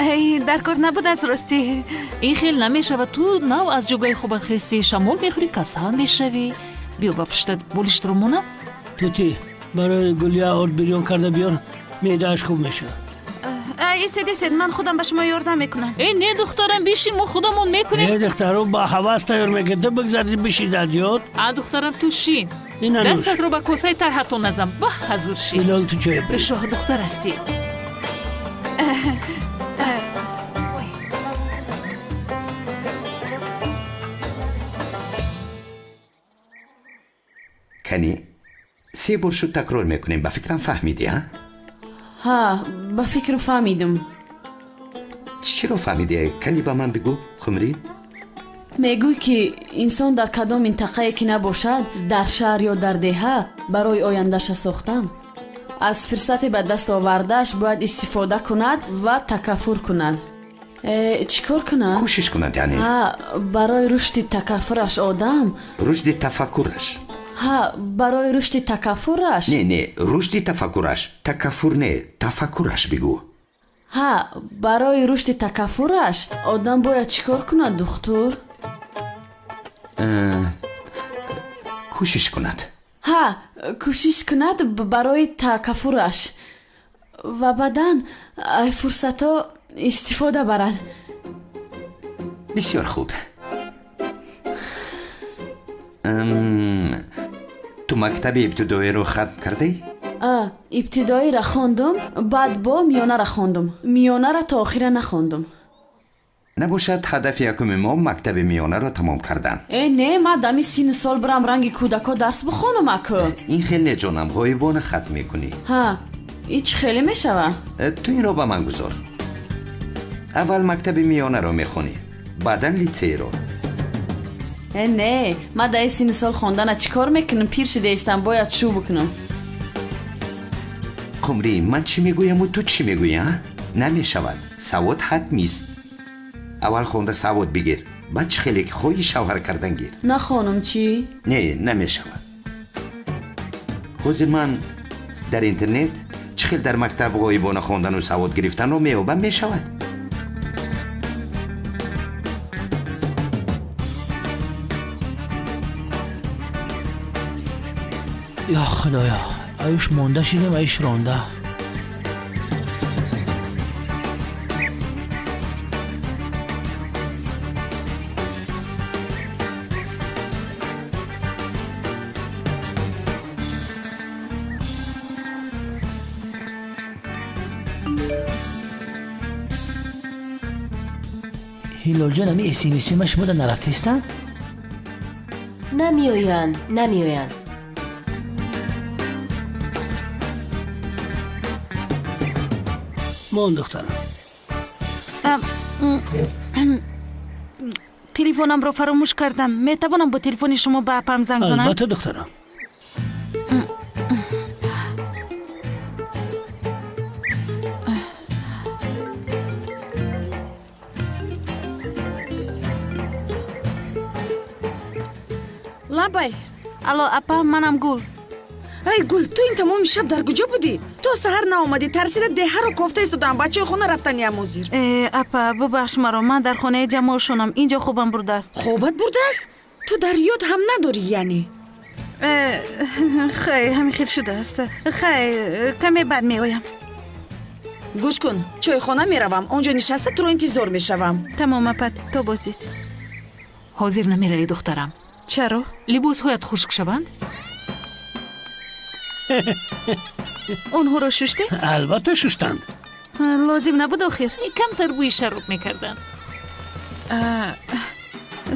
ای در کار نبود از راستی. این خیل نمیشه و تو نو از جگای خوب خیستی شمال میخوری کسا هم میشوی. بیا با پشتت بولیشت رو مونم. توتی برای گلیا آرد بریون کرده بیار میدهش خوب میشه. ایستید من خودم به شما یاردم میکنم. ای نه دخترم بیشین ما خودمون میکنیم. نه دخترم با حواس تیار میکنه بگذاری بشید یاد. دخترم تو شین. این دستت رو با کوسه ترحتون نزم. با حضور شین. ایلال تو چه تو شاه دختر هستی. کنی 3 بار شد تکرار میکنیم. به فکرم فهمیدی ها؟ ها به فکر فهمیدم. چی رو فهمیدی؟ کنی با من بگو قمری. میگوی که انسان در کدام منطقه که نباشد در شهر یا در دهه برای آیندهش ساختن از فرصت به دست آوردهش باید استفاده کند و تکفر کند. چیکار کند؟ کوشش کند یعنی برای رشد تکفرش آدم رشد تفکرش. برای رشد تکفرش. نه رشد تفکرش. تکفر نه تفکرش بگو. برای رشد تکفرش آدم باید چیکار کند دکتر؟ کوشش کند. کوشش کند برای تکفرش و بعداً فرصت ها استفاده برد. بسیار خوب. تو مکتب ابتدایی رو ختم کردی؟ ابتدایی را خواندم بعد با میانه را خواندم. میانه را تا آخر نخواندم. نباشد هدف یکم ما مکتب میانه رو تمام کردن. نه من دمی 3 سال برم رنگ کودکا درس بخونم اکو. این خیلی جانم غایبانه ختم میکنی. ایچ خیلی میشوه. تو این رو به من گذار. اول مکتب میانه رو میخونی بعدا لیسه رو. نه من در 3 سال خواندن چیکار میکنم؟ پیر شده ایستم باید شو بکنم. قمری من چی میگویم و تو چی میگویی ها؟ نمیشود. سواد حتمی است. اول خونده سواد بگیر بعد چه خیلی که خواهی شوهر کردن گیر. نه خانم چی؟ نه نمیشود. حاضر من در اینترنت چه خیلی در مکتب غایبانه خواندن و سواد گرفتن رو میابم میشود. یا خدایا ایش مونده شدیم ایش رونده. هیلال جان همی اسیمیسی ما شما در نرفته ایستن؟ نمیوین مان دخترم تلفنم رو فراموش کردم. میتوانم با تلفن شما به اپم زنگ زنم؟ البته دخترم. لبای الو اپا منم گل. ای گل تو این تمام شب در کجا بودی؟ تو سحر ناآمدی ترسیده دهه رو کوفته ایستادم بچه خونه رفتن یموزیر. اپا ببخش مرا من در خانه جمال شونم اینجا خوبم برده است. خوبت برده است؟ تو در یاد هم نداری یعنی؟ خیلی همین خیلی شده است. خیلی کمی بعد میایم. گوش کن چای خانه میروم اونجا نشسته تو رو انتظار میشوم. تمام اپا تو بازدید. حاضر نمیروی دخترم؟ چرا؟ لباس هایت خشک شوند؟ اونها رو ششتی؟ البته شستند. لازم نبود آخر. کمتر بوی شراب میکردن.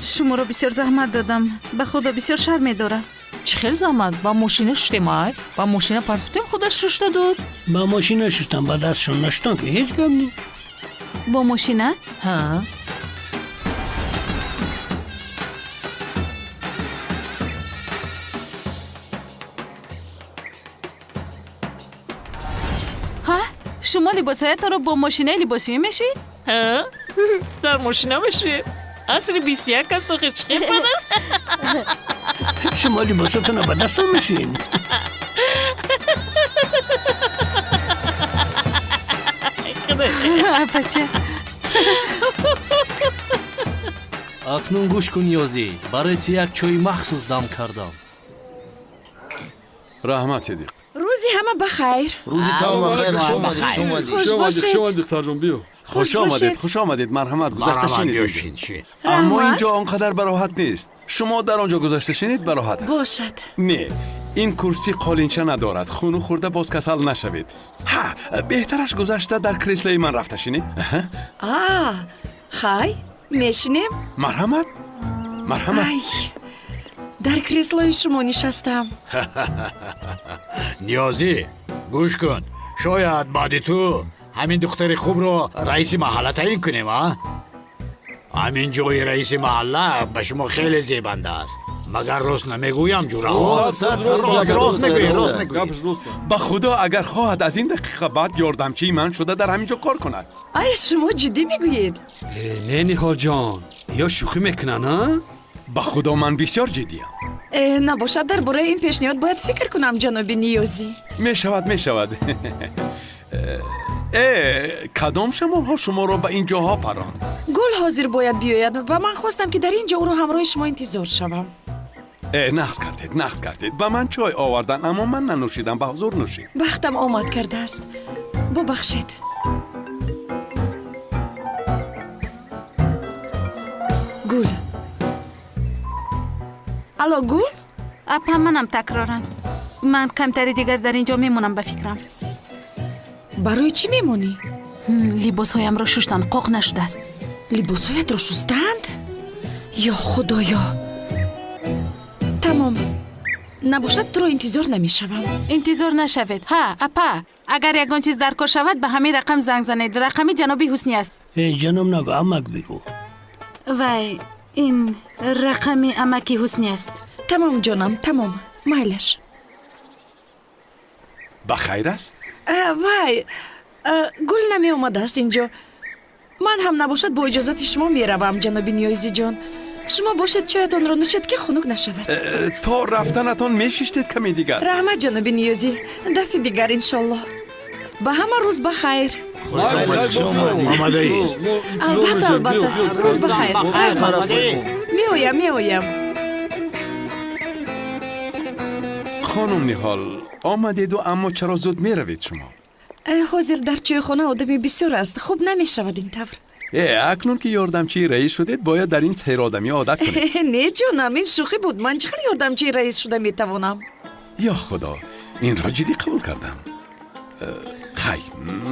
شما رو بسیار زحمت دادم. به خدا بسیار شرم دارم. چه خیلی زحمت؟ با ماشینه شستیم های؟ با ماشینه پرفتیم خودش شسته داد؟ با ماشینه شستم با دستشون نشتن که هیچ گم نی. با ماشینه؟ ها. شما لباسایت رو با ماشینه لباسویی میشوید؟ ها؟ در ماشینه میشوید؟ اصر 21 است و خیلی خیلی بد است. شما لباساتون رو با دستان میشوید؟ بچه اکنون گوش کن یازی برای تو یک چای مخصوص دم کردم. رحمت دیق. روزی همه بخیر. روزی تمام بخیر. خوش باشید. شما دختر جون بیو. خوش آمدید. مرحمت گذشته شنید. اما اینجا آنقدر براحت نیست. شما در آنجا گذشته شنید براحت است. باشد. نه این کرسی قالینچه ندارد. خونو خورده باز کسل نشوید. بهترش گذشته در کریسلای من رفته شنید. خای میشنیم. مرحمت. در کریسلای شما نشستم. نیازی گوش کن شاید بعد تو همین دختر خوب رو رئیس محله تعیین کنیم ها؟ همین جای رئیس محله به شما خیلی زیبنده است مگر راست نمیگویم جورا؟ راست میگویی. به خدا اگر خواهد از این دقیقه بعد یاردمچی من شده در همینجا کار کند. آیا شما جدی میگویید؟ نه نیها جان یا شوخی میکنن ها؟ به خدا من بسیار جدیم. نباشد درباره این پیشنهاد باید فکر کنم جناب نیازی. میشود. کدام شما رو به این جاها پراند؟ گل حاضر باید بیاید و من خواستم که در اینجا او رو همراه شما انتظار شوم. نقص کردید. به من چای آوردن اما من ننوشیدم. به حضور نوشید. وقتم آمد کرده است. ببخشید. گل. الو گل؟ اپا منم تکرارم. من کمتری دیگر در اینجا میمونم به فکرم. برای چی میمونی؟ لباس هایم را شستند قاق نشده است. لباس هایت را شستند؟ یا خدایا. تمام. نباشد تو را انتظار نمیشوم. انتظار نشوید. اپا اگر یگان چیز در کار شود به همین رقم زنگ زنید. رقمی جنابی حسنی است. جناب نگو امک بگو. وای این رقمی امکی حسنی است. تمام جانم تمام. مایلش. بخیر است؟ وای گل نمی اومده است اینجا. من هم نباشد با اجازت شما میروم جناب نیازی جان. شما باشد چایتان را نوشید که خنک نشود. تا رفتنتان میشیشتید کمی دیگر. رحمت جناب نیازی. دفعه دیگر انشالله. به همه روز بخیر. البته روز بخیر. میایم. خانم نیهال آمدید و اما چرا زود می روید شما؟ حاضر در چای خانه آدمی بسیار است خوب نمی شود این طور. اکنون که یاردمچی رئیس شدید باید در این سیر آدمی عادت کنید. نه جانم این شوخی بود. من چقدر یاردمچی رئیس شده می توانم. یا خدا این را جدی قبول کردم. خیر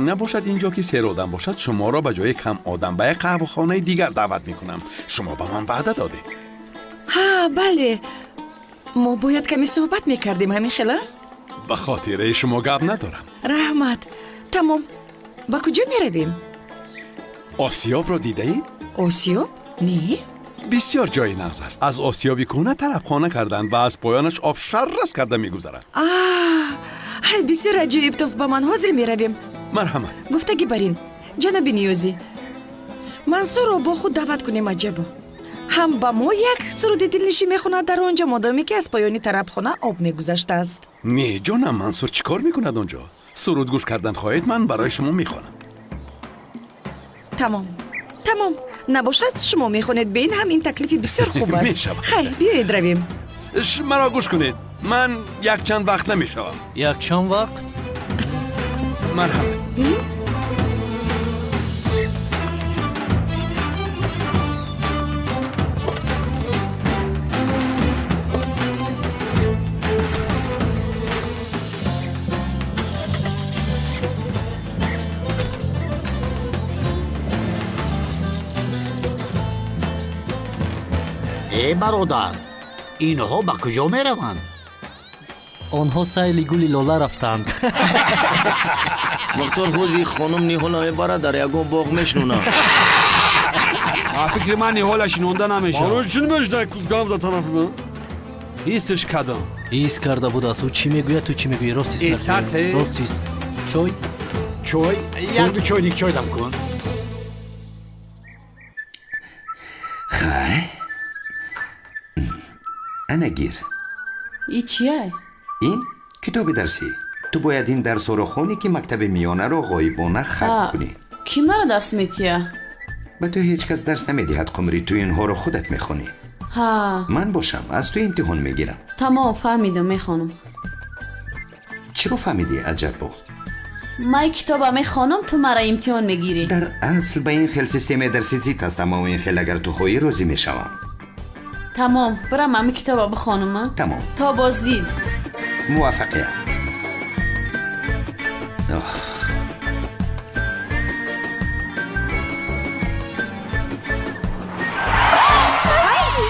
نباشد اینجا که سیر آدم باشد شما را به جای کم آدم به یک قهوه خانه دیگر دعوت می کنم. شما به من وعده دادید. ها بله ما باید کمی صحبت می کردیم همین خیلی؟ به خاطر شما گپ ندارم. رحمت تمام با کجا می رویم؟ آسیاب را دیده اید؟ آسیاب؟ نه؟ بسیار جای نغز است. از آسیابی کونه طلبخانه کردند و از پایانش آب شرس کرده می گذرد. بسیار عجیب تو با من حاضر می رویم. مرحمت. گفتگی برین جناب نیازی منصور رو با خود دعوت کنیم عجبا هم با ما یک سرود دلنشین میخوند در آنجا مادامی که از پایانی طربخانه آب میگذشته است. نه جانم منصور چیکار میکند آنجا؟ سرود گوش کردن خواهید من برای شما میخوانم. تمام نباشد شما میخونید بین همین تکلیفی بسیار خوب است. خیر بیایید رویم. مرا گوش کنید من یک چند وقت نمیشوم. یک چند وقت؟ مرحبا. ای برادر اینها به کجا می روند؟ آنها سیل گلی لاله رفتند. مختار خوزی خانم نیهال میبره در یکم باغ میشنونه. فکر من نیهالش نونده نمیشه. برای چی نمیشه گام za طرف من؟ ایستش کدام؟ ایست کرده بود از او چی میگوید تو چی میگویی راست است. راست است. چای؟ یک چای دیگه چای دم کن. خیلی انا گیر. ای چیه؟ این کتاب درسی. تو باید این درس رو خونی که مکتب میانه رو غایبانه ختم کنی. کی مرا درس میتیه؟ به تو هیچ کس درس نمیدهد قمری. تو اینها رو خودت میخونی. ها من باشم از تو امتحان میگیرم. تمام فهمیدم میخونم. چرا فهمیدی عجب بود؟ من کتابا میخونم تو مرا امتحان میگیری. در اصل به این خیل سیستم درسی زیت است اما این خیل اگر تو خویی روزی میشوم. تمام برم همه کتابا بخونم. تمام تا بازدید. موافقه.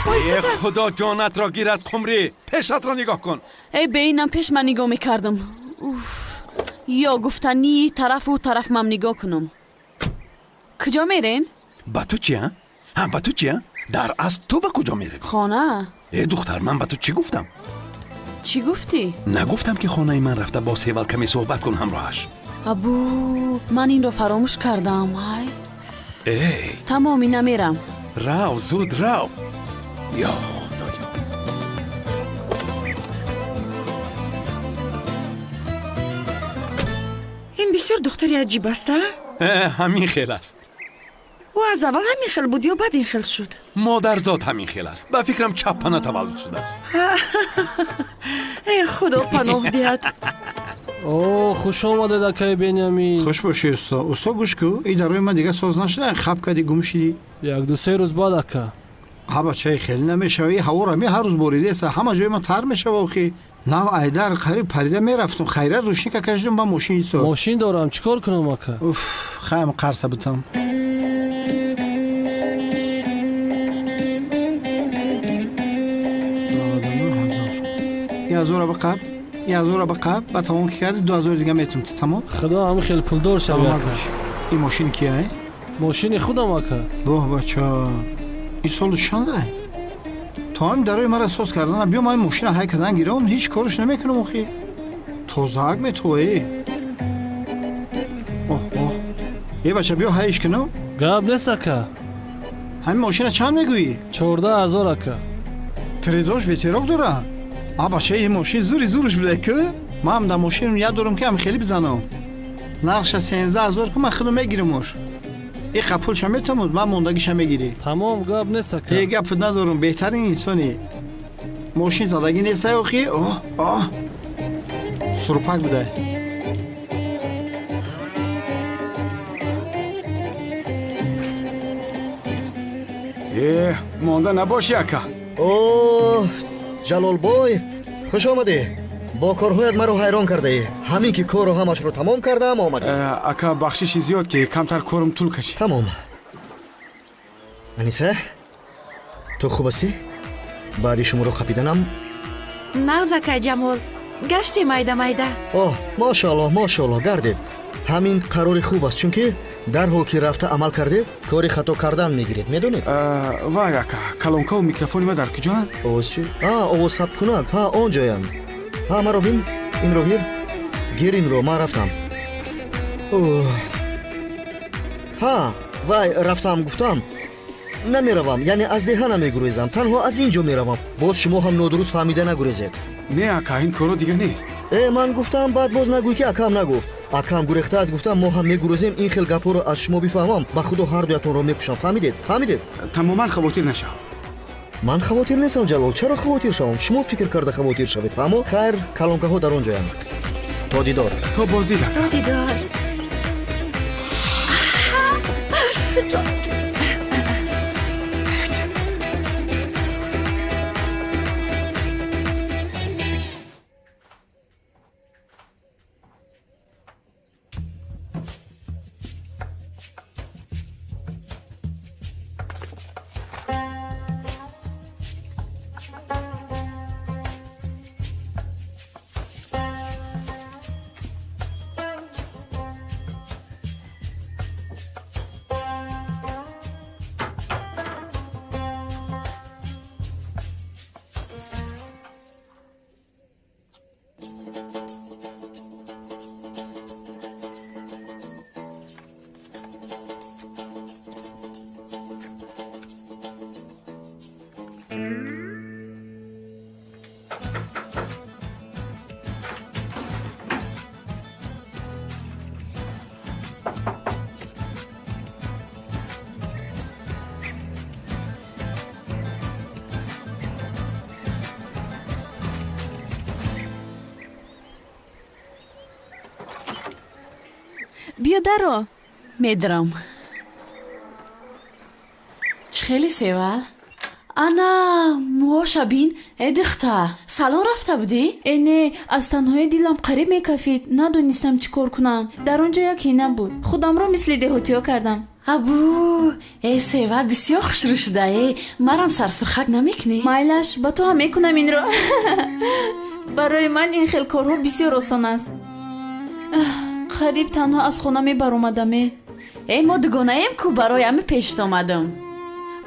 ای خدا جانت را گیرد قمری. پیشت را نگاه کن. ای به اینم پیش من نگاه میکردم. یا گفتنی طرف و طرف من نگاه کنم. کجا میرین؟ با تو چی ها؟ با تو چی ها؟ در اصل تو به کجا میری؟ خانه. ای دختر من به تو چی گفتم؟ چی گفتی؟ نگفتم که خانه من رفته با سیول کمی صحبت کن همراهش. ابو من این رو فراموش کردم. ای تمامی نمیرم. راو زود راو. یا خدایا. این بسیار دختری عجیب است. همین خیل است. او از اول همین خیل بود یا بعد این خیل شد؟ مادرزاد همین خیل است. با فکرم چپانه تولد شده است. ای خدا پناه دهد. اوه خوش آمده دکای بنیامین. خوش باشی استا گوش کو این دروی من دیگه ساز نشده. خب کردی گم شدی. یک دو سه روز بعد اکا. ها بچه خیلی نمیشه. هوا را هر روز بریده است. همه جای من تر میشه واخی. نه ایدر قریب پریده میرفتم. خیره روشنی که کشیدم با ماشین است. ماشین دارم چیکار کنم اکا؟ اوف خیلی قرصه بتم. $1000 بقب. $1000 بقب. با تمام که کردی 2000 دیگه میتونم. تمام؟ خدا هم خیلی پول دار شد. این ماشین کیه؟ ماشین خودم اکا. واه بچه این سال شنده. تا هم دروی مرا ساز کردن. بیا من ماشین های کردن گیرم هیچ کارش نمیکنم اخی. توزاق می توی. اوه یه بچه بیا هایش کنم. گاب نیست اکا. همین ماشین چند میگویی؟ 14000 اکا. تریزاش ویتراک داره. بچه این ماشین زورش بله که من هم در ماشین یاد دارم که هم خیلی بزنم. نرخش 13000 که من خودم میگیرمش. این قپول شم میتونم من موندگیش هم میگیری. تمام گاب نیست اکا. گپ ندارم بهترین انسانی. ماشین زدگی نیست اخی. سروپک بوده. مانده نباشی اکا. اوه جلال بای خوش آمده. با کارهایت مرا حیران کرده ای. همین که کار و همش رو تمام کردم آمده. اکا بخشش زیاد که کمتر کارم طول کشید. تمام. انیسه تو خوب هستی؟ بعدی شما رو خپیدنم؟ نغزکه جمال گشتی مایده مایده. اوه ماشاءالله گردید. همین قرار خوب است چون که در حال که رفته عمل کردید کاری خطا کردن میگیرید میدونید؟ وای اکا کلانکا و میکروفون ما در کجا؟ آواز چی؟ آواز ثبت کنند. ها آنجایند. ها مرا بین این رو گیر این رو ما رفتم. ها وای رفتم گفتم نمیروم یعنی از دیها نمیگریزم تنها از اینجا میروم. باز شما هم نادرست فهمیده نگریزید. نه اکا این کارو دیگه نیست. من گفتم بعد باز نگوی که اکام نگفت. اکام گریخته است گفتم ما هم میگریزیم این خیل گپا رو از شما بفهمم به خدا هر دویتون رو میکشم. فهمیدید؟ تماما خواطر نشو. من خواطر نیستم جلال. چرا خواطر شوم؟ شما فکر کرده خواطر شوید. فهمو؟ خیر کلانکه ها در اونجاند. تا دیدار. تا باز دیدار. تا دیدار. بیا درو. میدرم. چه خیلی سیوال؟ انا موها بین ای دختر سالن رفته بودی؟ نه از تنهای دیلم قریب میکفید. ندونستم چی کار کنم. در اونجا یکی نبود. خودم رو مثل دهوتیا کردم. ابو ای سیوال بسیار خوش رو شده. ای مرم سرسرخک نمیکنی؟ مایلش با تو هم میکنم این رو. برای من این خیل کارها بسیار آسان است. قریب تنها از خونه می بر اومدم. ای ما دگانه ایم کو برای همه پیشت آمدم.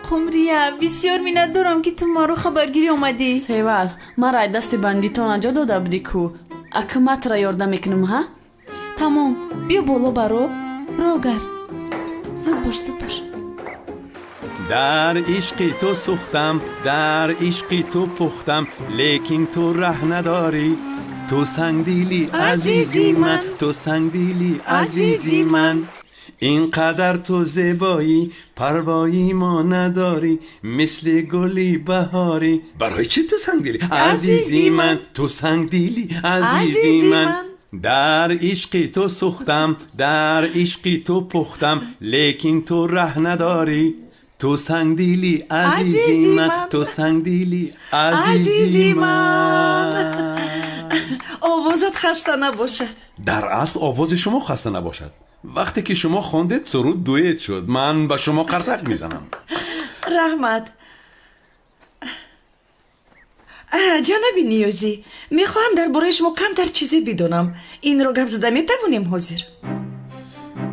قمریه بسیار مینت دارم که تو ما رو خبرگیری اومدی. سیوال ما رای دست بندیتان انجا داده بودی کو اکمت را یارده میکنم ها؟ تمام بیا بالا برو روگر. زود باش. در عشق تو سوختم در عشق تو پختم لیکن تو ره نداری. تو سنگدیلی عزیزی من تو سنگدیلی عزیزی من. اینقدر تو زیبایی پروایی ما نداری مثل گلی بهاری. برای چی تو سنگدیلی عزیزی من تو سنگدیلی عزیزی من. در عشق تو سوختم در عشق تو پختم لیکن تو ره نداری. تو سنگدیلی عزیزی من تو سنگدیلی عزیزی من. آوازت خسته نباشد. در اصل آواز شما خسته نباشد. وقتی که شما خوندید سرود دویت شد. من با شما قرصک میزنم. رحمت جناب نیوزی میخواهم درباره شما کمتر چیزی بدونم. این رو گپ زده میتوانیم حاضر؟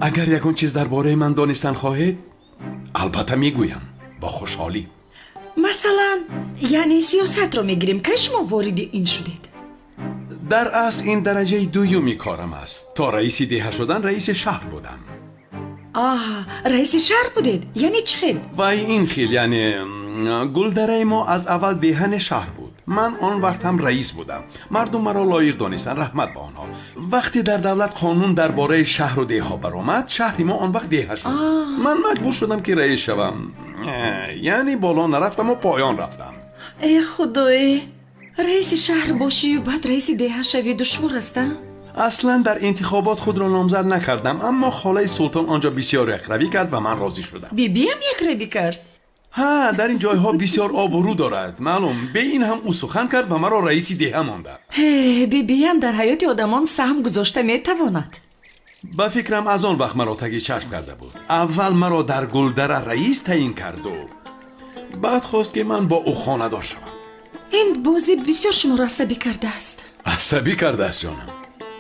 اگر یکون چیز درباره من دانستن خواهید البته میگویم با خوشحالی. مثلا یعنی سیاست رو میگیریم که شما وارد این شدید. در اصل این درجه دومی کارم است. تا رئیس دیه شدن رئیس شهر بودم. رئیس شهر بودید؟ یعنی چه خیل؟ وای این خیل یعنی گلدره ما از اول دهن شهر بود. من آن وقت هم رئیس بودم. مردم مرا لایق دانستن رحمت به آنها. وقتی در دولت قانون درباره شهر و دیها برآمد شهر ما آن وقت دیه شد. من مجبور شدم که رئیس شوم. یعنی بالا نرفتم و پایان رفتم. ای خدای раиси шаҳр бошию баъд раиси деҳа шавӣ душвор аст? اصلا در انتخابات خود را نامزد نکردم، اما خاله سلطان آنجا بسیار یکروی کرد و من راضی شدم. بیم یکروی کرد؟ ها، در این جایها بسیار آب و رو دارد. معلوم به این هم او سخن کرد و مرا رئیس دهه ماندم. بیم در حیات آدمان سهم گذاشته میتواند. با فکرم از آن وقت مرا تگی چشم کرده بود. اول مرا در گلدره رئیس تعیین کرد و بعد خواست که من با او خانه دار شوم. این بازی بسیار شما را عصبی کرده است. عصبی کرده است جانم.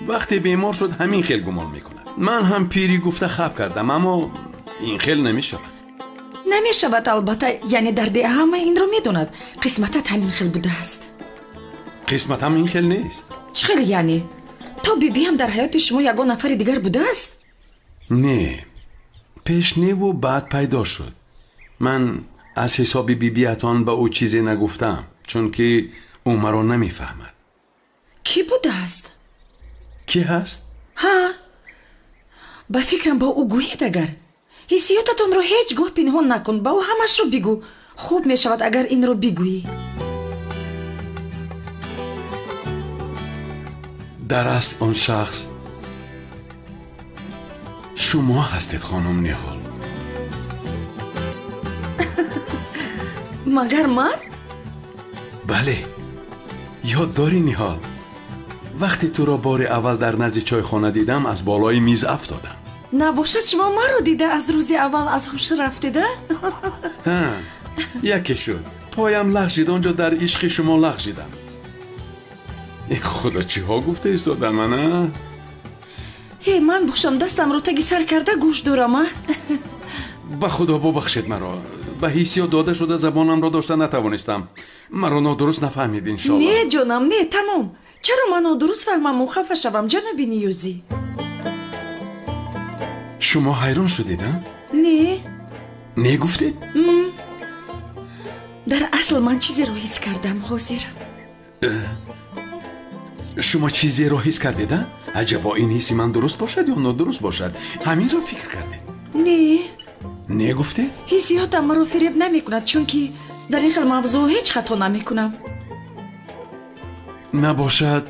وقتی بیمار شد همین خیل گمان میکند. من هم پیری گفته خب کردم، اما این خیل نمیشود. نمیشود البته، یعنی در ده همه این رو میدوند. قسمتت همین خیل بوده است. قسمت هم این خیل نیست. چه خیلی یعنی؟ تا بیبی هم در حیات شما یگان نفر دیگر بوده است؟ نه، پیشنه و بعد پیدا شد. من از حساب بیبیتان به او چیزی نگفتم، چون که او مرا نمیفهمد. کی بوده است؟ کی هست؟ ها، با فکرم با او گویید اگر حسیاتتون رو هیچ گاه پنهان نکن، با او همش رو بگو. خوب می شود اگر این رو بگویی. در اصل آن شخص شما هستید خانم نهال. مگر من؟ بله، یاد داری نهال؟ وقتی تو را بار اول در نزد چایخانه دیدم از بالای میز افتادم. نباشد شما ما رو دیده از روز اول از هوش رفتیده؟ ها، یکی شد. پایم لغزید، آنجا در عشق شما لغزیدم. خدا چی ها گفته ایستادن من؟ من باشم دستم رو تگی سر کرده گوش دارم. به خدا ببخشید مرا. به حسیات داده شده زبانم را داشته نتوانستم. مرا نادرست نفهمید انشالله. نه جانم، نه، تمام. چرا من نادرست فهمم و خفه شوم جناب نیوزی؟ شما حیران شدید ها؟ نه. نه گفتید؟ در اصل من چیزی رو حس کردم حاضر. شما چیزی رو حس کردید ها؟ عجبا این حسی من درست باشد یا نادرست باشد؟ همین رو فکر کردید؟ نه. نه گفتید؟ حسیاتم رو فریب نمی کند، چون که در این خیلی موضوع هیچ خطا نمی کنم. نباشد،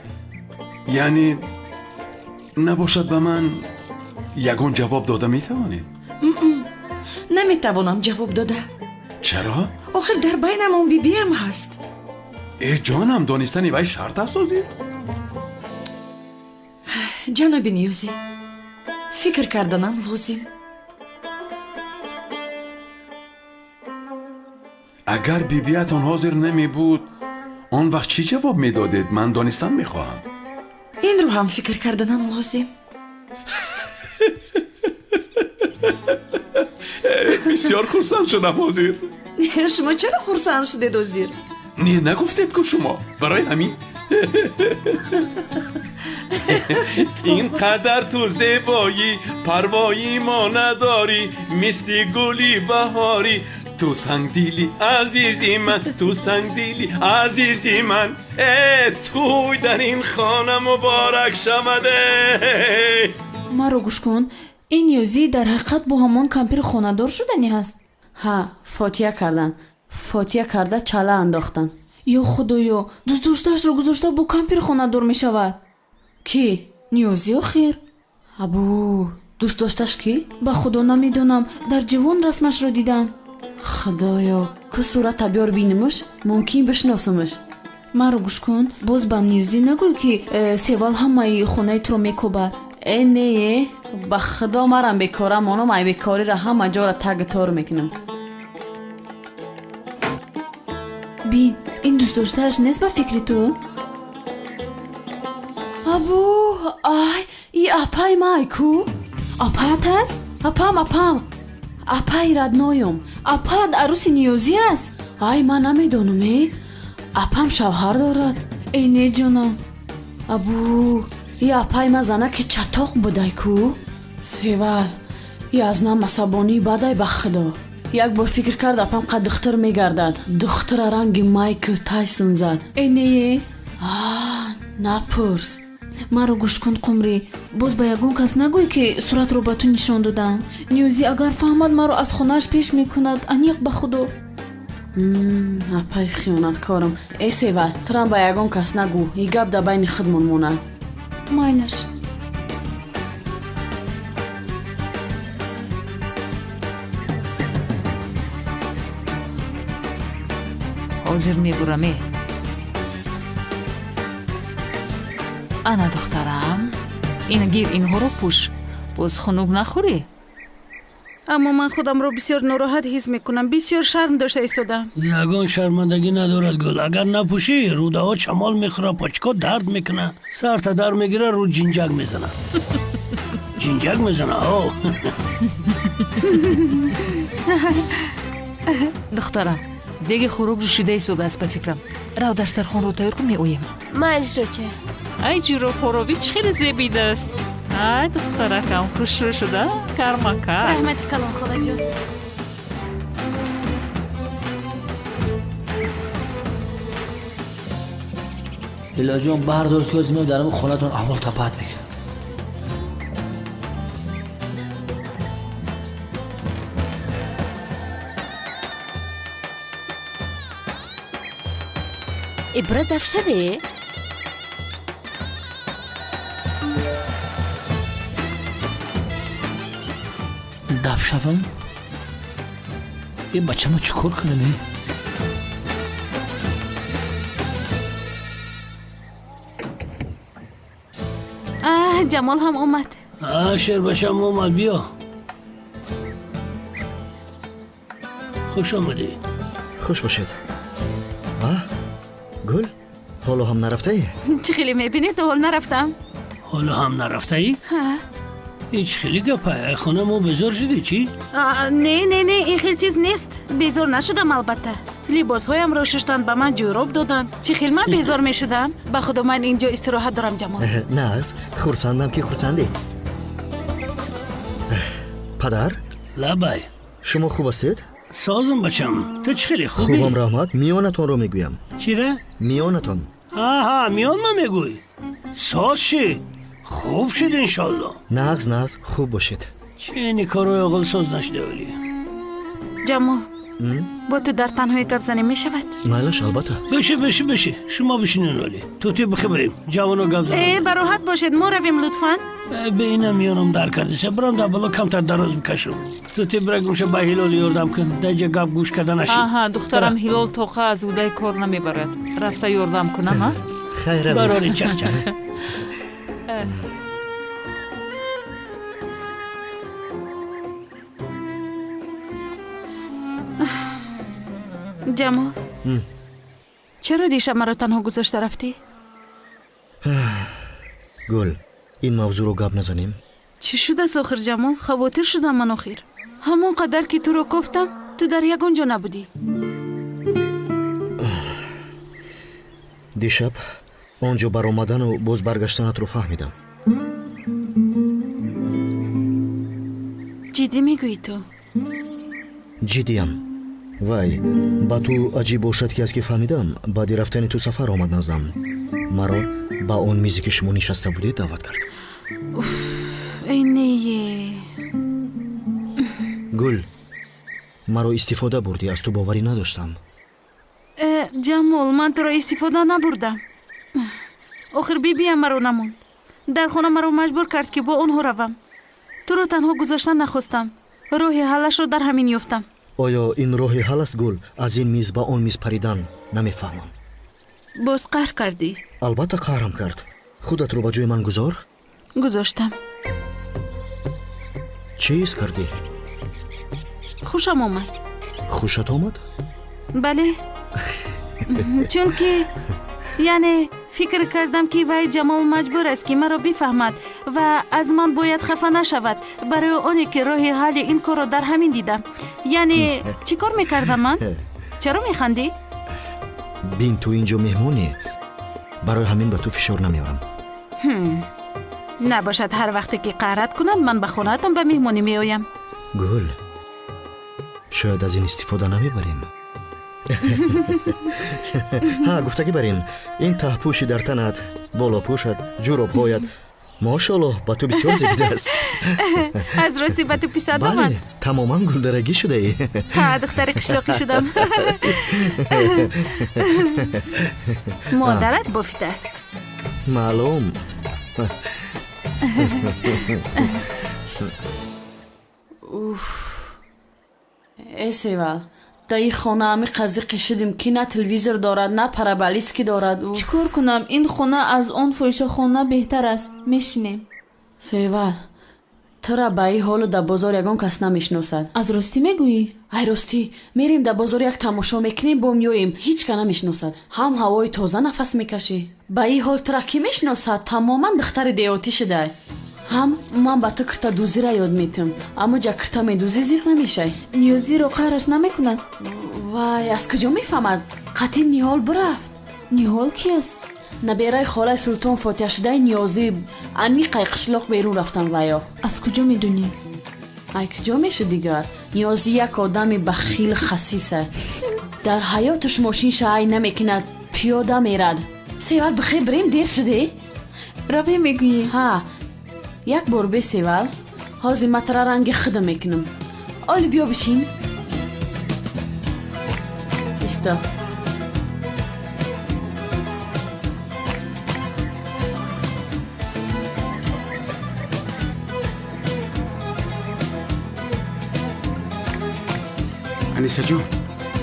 یعنی نباشد به من یگان جواب داده می توانید؟ نمی توانم جواب داده. چرا؟ آخر در بینم بیبی هم هست. ای جانم، دانستنی وی شرط اسازی؟ جناب نیوزی، فکر کردنم لازم. اگر بیبیتان حاضر نمی بود آن وقت چی جواب می دادید؟ من دانستن می خواهم. این رو هم فکر کردنم لازم. بسیار خرسند شدم حاضر. شما چرا خرسند شدید حاضر؟ نه نگفتید که شما برای همین اینقدر تو زیبایی پروایی ما نداری، مثل گلی بهاری، تو سنگدیلی عزیزی من، تو سنگدیلی عزیزی من. توی در این خانه مبارک شمده. مرا گوش کن، این یوزی در حقیقت با همان کمپیر خانه‌دار شدنی هست. ها، فاتیه کردن. فاتیه کرده چاله انداختن. یا خدایا، دوست داشتهش رو گذاشته با کمپیر خانه‌دار می شود. کی؟ نیوزی آخر. ابو، دوست داشتش کی؟ به خدا نمیدونم، در جوان رسمش رو دیدم. خدایا، که صورت بیار بینیمش ممکن بشناسمش. مرا گوش کن، باز به نیوزی نگوی که سیوال همه خونه تو رو میکوبه. نه، به خدا مرم بیکارم، منو مای بیکاری را همه جا را تگ تار میکنم. بین، این دوست داشتهش نیست به فکری تو؟ ابو، ای اپای مای کو؟ اپایت هست؟ اپام اپای ردنایم. اپایت عروس نیوزی است؟ من نمیدونم. اپام شوهر دارد. ای نه جانم. ابو، ای اپای ما زنه که چطاق بودای کو؟ سیوال، ای از نام عصبانی بدای به خدا. یک بار فکر کرد اپام قد دختر میگردد. دختر رنگ مایکل تایسون زد. ای نه. نپرس. مرا گوش کن قمری، باز به یگون کس نگوی که صورت رو به تو نشان دادم. نیوزی اگر فهمد مرا از خونهش پیش میکند انیق به خدا. апай хиёнаткорам э сева турам ба ягон кас нагӯ и гап дар байни худмон монад майнаш ҳозир мебураме. ана духтарам, ин гир инҳоро пӯш, боз хунук нахӯрӣ. аммо ман худамро бисёр нороҳат ҳис мекунам, бисёр шарм дошта истодам. ягон шармандагӣ надорад гул. агар напӯшӣ рӯдаҳо чамол мехӯра, почко дард мекуна, сарта дар мегира, рӯ ҷинҷак мезана. ҷинҷак мезана духтарам, деги хӯрок шуда истодааст ба фикрам. рав дар сархонро тайёр кун, меоем. майли шоча. ай ҷуробҳоробӣ чӣ хеле зебидаст. ай духтаракам хушрӯ шуда кармакар. раҳмати калон холадҷон. илоҷон бардор ки оз мео дарам хонатон аҳвол тапаат мекунам. ибра дафшаве дафшавам ин бачамо чӣ кор кунам? ҷамол ҳам омад. шербачам омад, биё. хуш омадӣ. хуш бошед. гул ҳоло ҳам нарафтаӣ? чӣ хеле мебинӣ то ҳол нарафтам. ҳоло ҳам нарафтаӣ? ин чӣ хеле гапа? хона мо безор шудӣ чӣ? не ин хел чиз нест. безор нашудам албатта. либосҳоямро шуштанд, ба ман ҷӯроб доданд. чӣ хел ман безор мешудам? ба худо ман инҷо истироҳат дорам ҷамол. нас хурсандам ки хурсандӣ. падар? лабай. шумо хуб ҳастед? созум бачам. ту чӣ хеле хубӣ? хубам раҳмат. миёнатонро мегӯям. чира? миёнатон. миёнма мегӯй. соз ши? хуб шуд иншолло. нағз хуб бошед. чени корои оғил соз нашуда олӣ. ҷамол бо ту дар танҳои гап занӣ мешавад? майлаш албатта. биши шумо бишинен олӣ. тути бихибарем ҷавоно гап занем. ба роҳат бошед, мо равем лутфан. به اینم میانم در کردیشه برام در بالا کمتر دراز بکشم تو تی برگمشه با هیلال یاردم کن دیگه گپ گوش کردن نشی. دخترم هیلال توقع از اودای کار نمیبرد رفته یاردم کنم ها؟ خیره براری چخ جمال چرا دیشب مرا تنها گذاشته رفتی؟ گل این موضوع رو گپ نزنیم؟ چی شده است آخر جمال؟ خواطر شدم من آخر همون قدر که تو رو گفتم تو در یگان جا نبودی. دیشب اونجا بر اومدن و باز برگشتنت رو فهمیدم. جدی میگویی تو؟ جدیم. وای با تو عجیب باشد که از که فهمیدم بعد رفتن تو سفر آمد نزدم مرا با اون میزی که شما نشسته بودید دعوت کرد. اینه گل مرا استفاده بردی از تو باوری نداشتم. جمال من تو را استفاده نبردم. آخر بیم مرا نموند. در خانه مرا مجبور کرد که با اونها روم. تو رو تنها گذاشتن نخواستم. راه حلش رو در همین یافتم. آیا این راه حل است گل؟ از این میز با اون میز پریدن نمیفهمم. باز قهر کردی؟ البته قهرم کرد. خودت رو با جای من گذار؟ گذاشتم. چیز کردی؟ خوشم آمد. خوشت آمد؟ بله. چون که یعنی فکر کردم که وای جمال مجبور است که مرا بفهمد و از من باید خفه نشود برای اونی که راه حل این کار را در همین دیدم. یعنی چی کار میکردم من؟ چرا میخندی؟ بین تو اینجا مهمونی برای همین به تو فشار نمیارم. نباشد هر وقتی که قهرت کنند من به خونه‌تان به مهمونی میآیم. گل شاید از این استفاده نمیبریم. ها گفتگی برین این ته پوشی در تنت بالا پوشت جوراب هایت ماشاءالله با تو بسیار زیبا است. از راستی با تو پیساد بله آمد. تماما گلدرگی شده ای. ها دختر قشلاقی شدم. مادرت بافت است. معلوم. ای سیوال در این خانه همی قضی قشیدیم که نه تلویزور دارد نه پرابالیسکی دارد. چیکار کنم این خانه از اون فحشه خانه بهتر است. میشینیم. سیوال تو را به این حال در بازار یگان کس نمیشناسد. از راستی میگویی؟ ای راستی میریم در بازار یک تماشا میکنیم با میویم هیچ که نمیشناسد. هم هوای تازه نفس میکشی. به این حال تو را کی میشناسد؟ تماما دختر دیوتی شده. هم من با تو کرتا دوزی را یاد میتم اما جا کرتا میدوزی زیق نمیشه. نیازی رو قهرش نمیکند. وای از کجا میفهمد؟ قطعی نیحال برفت. نیحال کی است؟ نبیرای خاله سلطان فاتح شده نیازی انی قیقشلاق بیرون رفتن ویا. از کجا میدونی؟ ای کجا میشه دیگر؟ نیازی یک آدم بخیل خسیسه. در حیاتش ماشین شای نمیکند پیاده میرد. سیوال بخیر بریم دیر شده؟ روی میگویی؟ ها یک بار به سیوال حاضی مطره رنگ خدا میکنم. آلی بیا بشین. ایستا. انیسه جون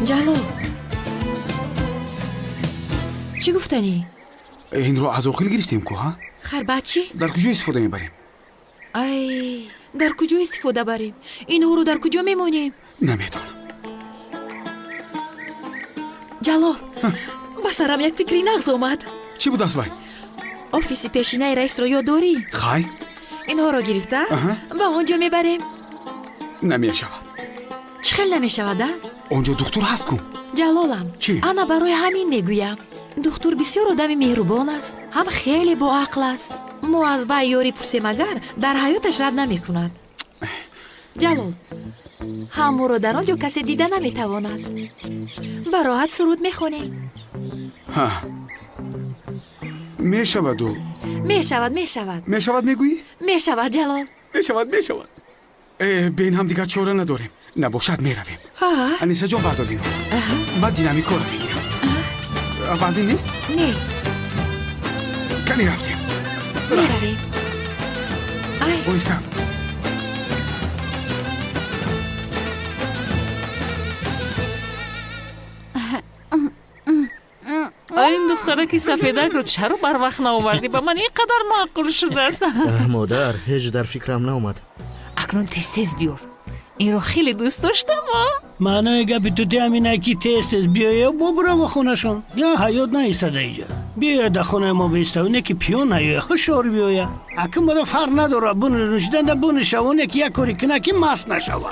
جلال چی گفتنی؟ این رو از اوخیل گرفتیم که ها؟ خیر بچه؟ در کجا استفاده میبریم؟ ای در کجا استفاده بریم؟ این رو در کجا میمونیم؟ نمیدونم. جلال با سرم یک فکری نغز آمد. چی بود از وای؟ آفیس پیشینه رئیس رو یاد داری؟ خای؟ اینها رو گرفته؟ با اونجا میبریم؟ نمیشود. چه خیلی نمیشود؟ اونجا دکتر هست کو؟ جلالم چی؟ انا برای همین میگویم دکتر بسیار آدم مهربان است، هم خیلی با عقل است. ما از وی یاری پرسیم اگر در حیاتش رد نمی کند. جلال همو رو در آنجا کسی دیده نمیتواند. با راحت سرود میخونیم. ها میشود و میشود میگویی؟ میشود جلال میشود به این هم دیگر چاره نداریم. نباشد میرویم. انیسه جان برداریم بعد دینامیکو رو میگیرم. وزنی نیست؟ نه کنی رفتیم میرویم. بایستم. این دختره که سفیدک رو چرا بر وقت نآوردی؟ به من اینقدر معقول شده است. مادر هیچ در فکرم ناومد. اکنون تیز بیار. این رو خیلی دوست داشتم. معنای گپی تو همینه که تیز بیایه برو و خونشون یا حیات نیستده اینجا. بیایه در خونه ما بیسته اونه که پیون نیایه هشار بیایه. اکن بدا فرق نداره بون رنشدن در بون شوانه که یک کاری کنه که مست نشوه.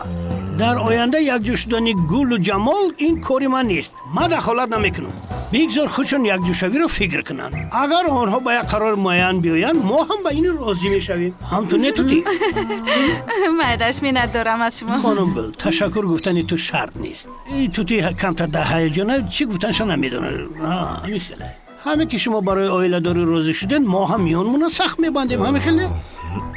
در آینده یک جوشدانی گل و جمال این کاری من نیست. من دخالت نمیکنم. بگذار خودشون یک جوشوی رو فکر کنن. اگر آنها با یک قرار معین بیاین ما هم به این راضی میشویم. هم تو نه توتی؟ مایدش می ندارم از شما. خانم گل تشکر گفتنی تو شرط نیست. این توتی کمتر ده هیجانه چی گفتنشو نمیدونه. همین خیلی. همه که شما برای آیله داری راضی شدین ما هم میانمون سخت میبندیم. همین خیلی.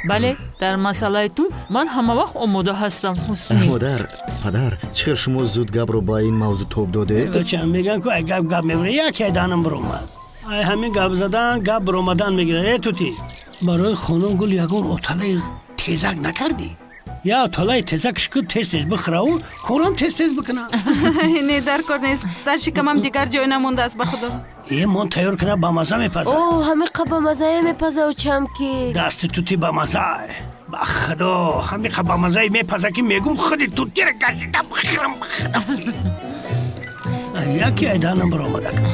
بله در مسئله تو من همه وقت آماده هستم حسنی. مادر پدر چرا شما زود گپ رو با این موضوع توپ داده؟ تو چند میگن که گپ میبره یکی دانم برومد. همین گپ زدن گپ برومدن میگیره. ای توتی برای خانم گل یگون اتاله تیزک نکردی؟ یا اتاله تیزک شکل تیز بخره و کورم تیز بکنه. نه در کار نیست. در شکمم دیگر جای نمونده است به خدا. این من تیار کنه با مزه میپزه. اوه همه با مزه میپزه و چم که دست توتی با مزه با خدا همه با مزه میپزه که میگم خودی توتی را گشیده بخیرم یکی ایدانم برو آمده کن.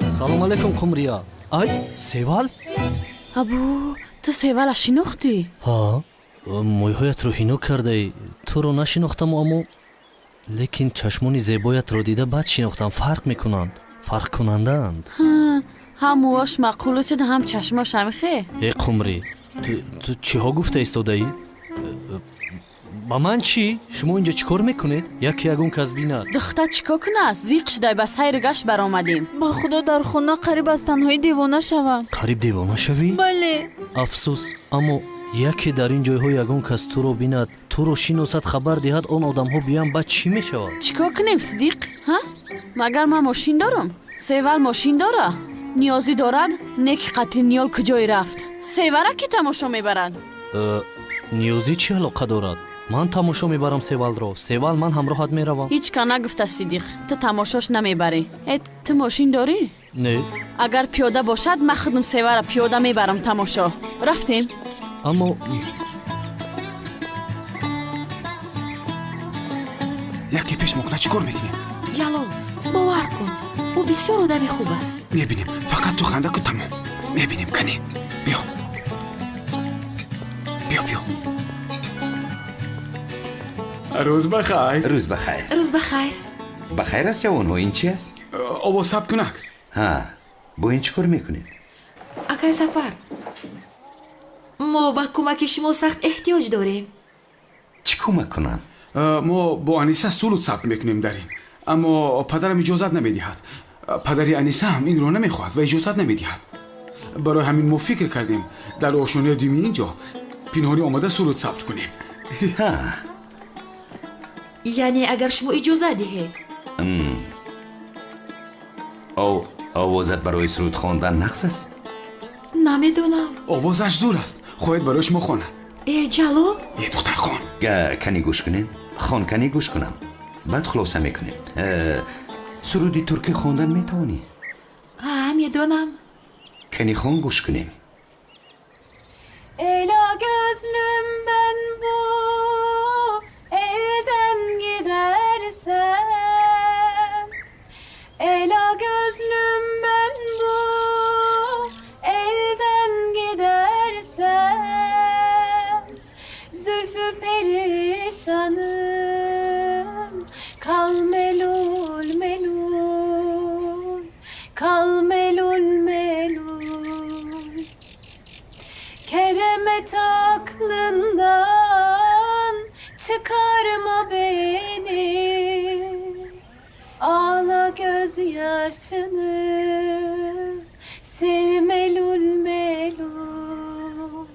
سلام علیکم قمریا. ای سیوال؟ ابو تو سیوال شناختی؟ ها مویهایت رو هینو کرده. تو رو نشناختم اما لیکن چشمانی زیبایت رو دیده بعد شناختم. فرق میکنند. فرق کنندند. هم موهاش معقول شد هم چشماش هم خیلی. ای قمری تو چی ها گفته ایستاده ای؟ ба ман чӣ? Шумо инҷо чӣ кор мекунед? Яке ягон кас бинад. духта чико кунааст? Зиқ шудай ба сайр гашт баромадем. ба худо дар хона қариб аз танҳоӣ девона шавам. Қариб девона шавӣ? бале. Афсӯс, аммо яке дар ин ҷойҳо ягон кас туро бинад, туро шиносад, хабар диҳад, он одамҳо биям, баъд чӣ мешавад? чико кунем Сидиқ? ҳа? Магар ман мошин дорам? Севар мошин дора? ниёзӣ дорад? Не ки қатъи ниёл куҷое рафт? Севара ки тамошо мебарад? ниёзӣ чӣ алоқа дорад? Ман тамошо мебарам севалро. Севал ман ҳамроҳат меравам. ҳеҷ ка нагуфта Сидиқ. Ту тамошош намебарӣ. Ту мошин дорӣ? Не. Агар пиёда бошад, ман худам Севара пиёда мебарам тамошо. Рафтем? Аммо яке пеш мокна чӣ кор мекунем? ҷалол бовар кун, ӯ бисёр одами хуб аст. мебинем, фақат ту ханда кун, тамом. мебинем кани. биё рӯз бахайр. рӯз бахайр. рӯз бахайр. бахайр аст ҷавонҳо, ин чи аст? овоз сабт кунак. ҳа, бо ин чӣ кор мекунед? акай Сафар, мо ба кӯмаки шумо сахт эҳтиёҷ дорем. чӣ кӯмак кунам? мо бо аниса сулуд сабт мекунем дар ин, аммо падарам иҷозат намедиҳад. падари аниса ҳам инро намехоҳад ва иҷозат намедиҳад. барои ҳамин мо фикр кардем дар ошони дуюми ин ҷо пинҳонӣ омада сулуд сабт кунем. яъне агар шумо иҷозат диҳед. овозат барои суруд хондан нақс аст? намедонам. овозаш зур аст. хоҳед барои шумо хонад. ҷалол? духтар хон. кани гӯш кунем. хон кани гӯш кунам. баъд хулоса мекунем. суруди туркӣ хондан метавонӣ? медонам. kani хон гӯш кунем. Ela gözlüm ben bu elden gidersem, Ela gözlüm ben bu elden gidersem, Zülfü perişanım kal melul melul, kal melul melul. Keremet aklından çıkarma beni, ağla gözyaşını sil melul melul.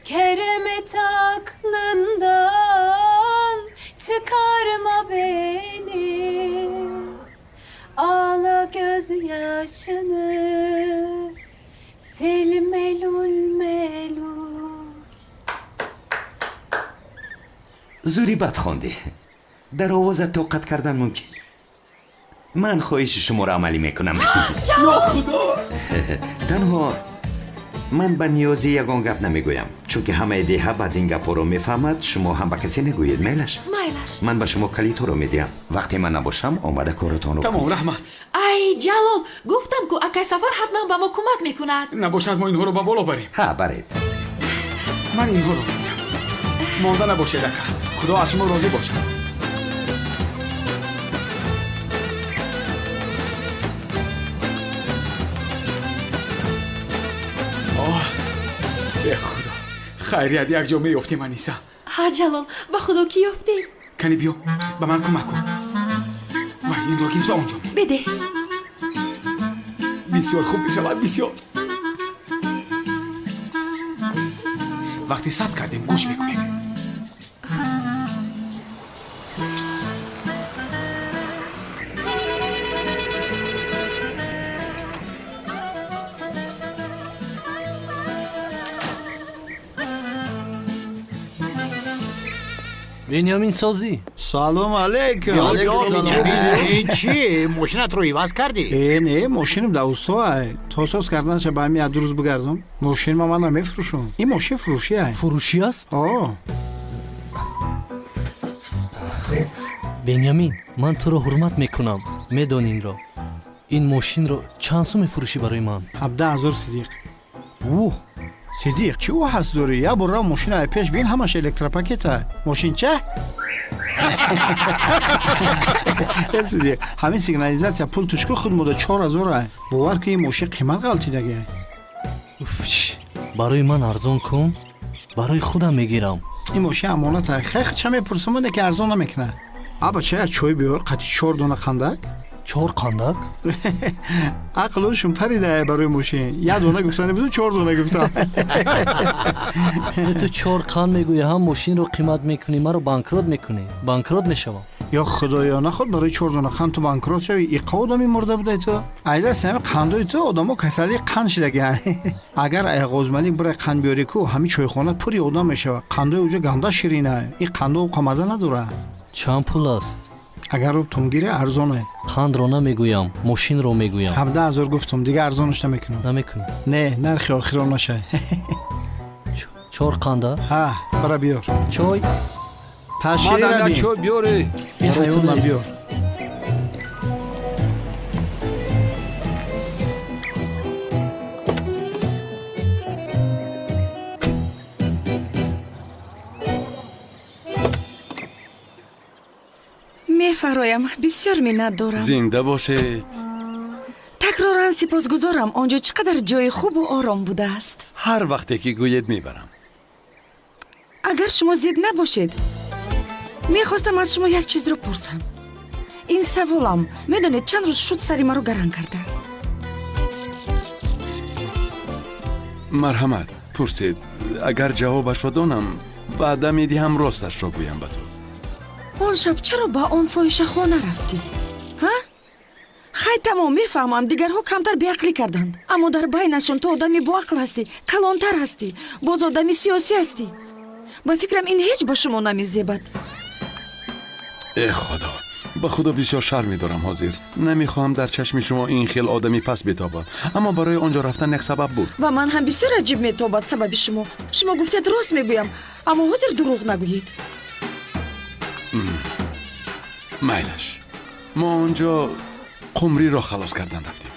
Keremet aklından çıkarma beni, ağla gözyaşını sil melul melul. зури бад хонди. дар овозат тоқат кардан мумкин. ман хоҳиши шуморо амалӣ мекунам. танҳо ман ба ниёзӣ ягон гап намегӯям, чунки ҳамаи деҳа баъд ин гапҳоро мефаҳмад. шумо ҳам ба касе нагӯед. майлаш? ман ба шумо калидҳоро медиҳам. вақте ман набошам омада коротонро тамом. раҳмат. ай ҷалол, гуфтам ку акай Сафар ҳатман ба мо кӯмак мекунад. набошад мо инҳоро ба боло барем. ҳа, баред. ман инҳоро медиҳам. монда набошед ака. худо аз шумо розӣ бошад. худо хайрият як ҷо меёфтем аниса. ҳа ҷалол, ба худо ки ёфтем. кани биё ба ман кӯмак кун. вай инро гирса онҷо беде. бисёр хуб мешавад. бисёр. вақте сабт кардем гӯш мекунем. бенямин созӣ. салом алейкум. ин чи мошинатро иваз кардӣ? не мошинам да устое. то соз карданша ба ҳамин ду рӯз бигардам. мошинам ман намефурӯшам. ин мошин фурӯши ай. фурӯшӣ аст? бенямин, ман туро ҳурмат мекунам. медон инро. ин мошинро чанд сум мефурӯшӣ барои ман? 17,000 Сидиқ. Сидиқ, чӣ ҳаст дорӣ? як бор рав мошинаи пеш бин ҳамаш электропакета. Мошинча? Сидиқ, ҳамин сигнализатсия пул тушку худ мода 4,000 ай. бовар ки ин мошин қимат ғалтидагӣ. барои ман арзон кун. барои худам мегирам. این ماشین امانت خیلی چه میپرسم اونه که ارزان نمیکنه. آبا چه چای بیار قطعی 4 دونه خندق. 4 خندق؟ عقلشون پریده برای ماشین. یه دونه گفتن بدون 4 دونه گفتم. تو 4 خان میگویی هم ماشین رو قیمت میکنی ما رو بانکروت میکنی. بانکروت میشوم. یا خدایا نخواد برای 4 دونه خند تو بانکروت شوی. این آدمی مرده بوده تو. ایده سهم خندوی تو آدمو کسلی قند شده یعنی. اگر ایغوزملی برای قند بیاری کو همین چایخانه پوری آدم میشه. خندوی اوجا گنده شیرینه. این خندو قمازه نداره. چند پول است؟ اگر رو تمگیره ارزانه. خند رو نمیگویم ماشین رو میگویم. 17000 گفتم دیگه ارزانش نمیکنم. نمیکنم. نه نرخ آخران نشه. 4 خنده؟ ها برا بیار. چای؟ تشریح مادر چای بیاری. این حیوان من بیار. میفرایم بسیار منت دارم. زنده باشید. تکرارا سپاسگزارم. آنجا چقدر جای خوب و آرام بوده است. هر وقتی که گوید میبرم. اگر شما زید نباشید میخواستم از شما یک چیز رو پرسم. این سوالم میدونید چند روز شد سری مرا گرم کرده است. مرحمت پرسید. اگر جوابش رو دانم وعده میدهم راستش را گویم به تو. اون شب چرا با اون فاحشه خانه رفتی؟ ها؟ خیلی تمام میفهمم دیگرها کمتر بیعقلی کردند، اما در بینشون تو آدمی با عقل هستی، کلانتر هستی، باز آدمی سیاسی هستی. با فکرم این هیچ با شما نمیزیبد. ای خدا، به خدا بسیار شرمی دارم حاضر. نمیخواهم در چشم شما این خیل آدمی پس بتابم، اما برای آنجا رفتن یک سبب بود. و من هم بسیار عجیب میتابد سبب شما. شما گفتید راست میگویم، اما حاضر دروغ نگویید. میلش، ما آنجا قمری را خلاص کردن رفتیم.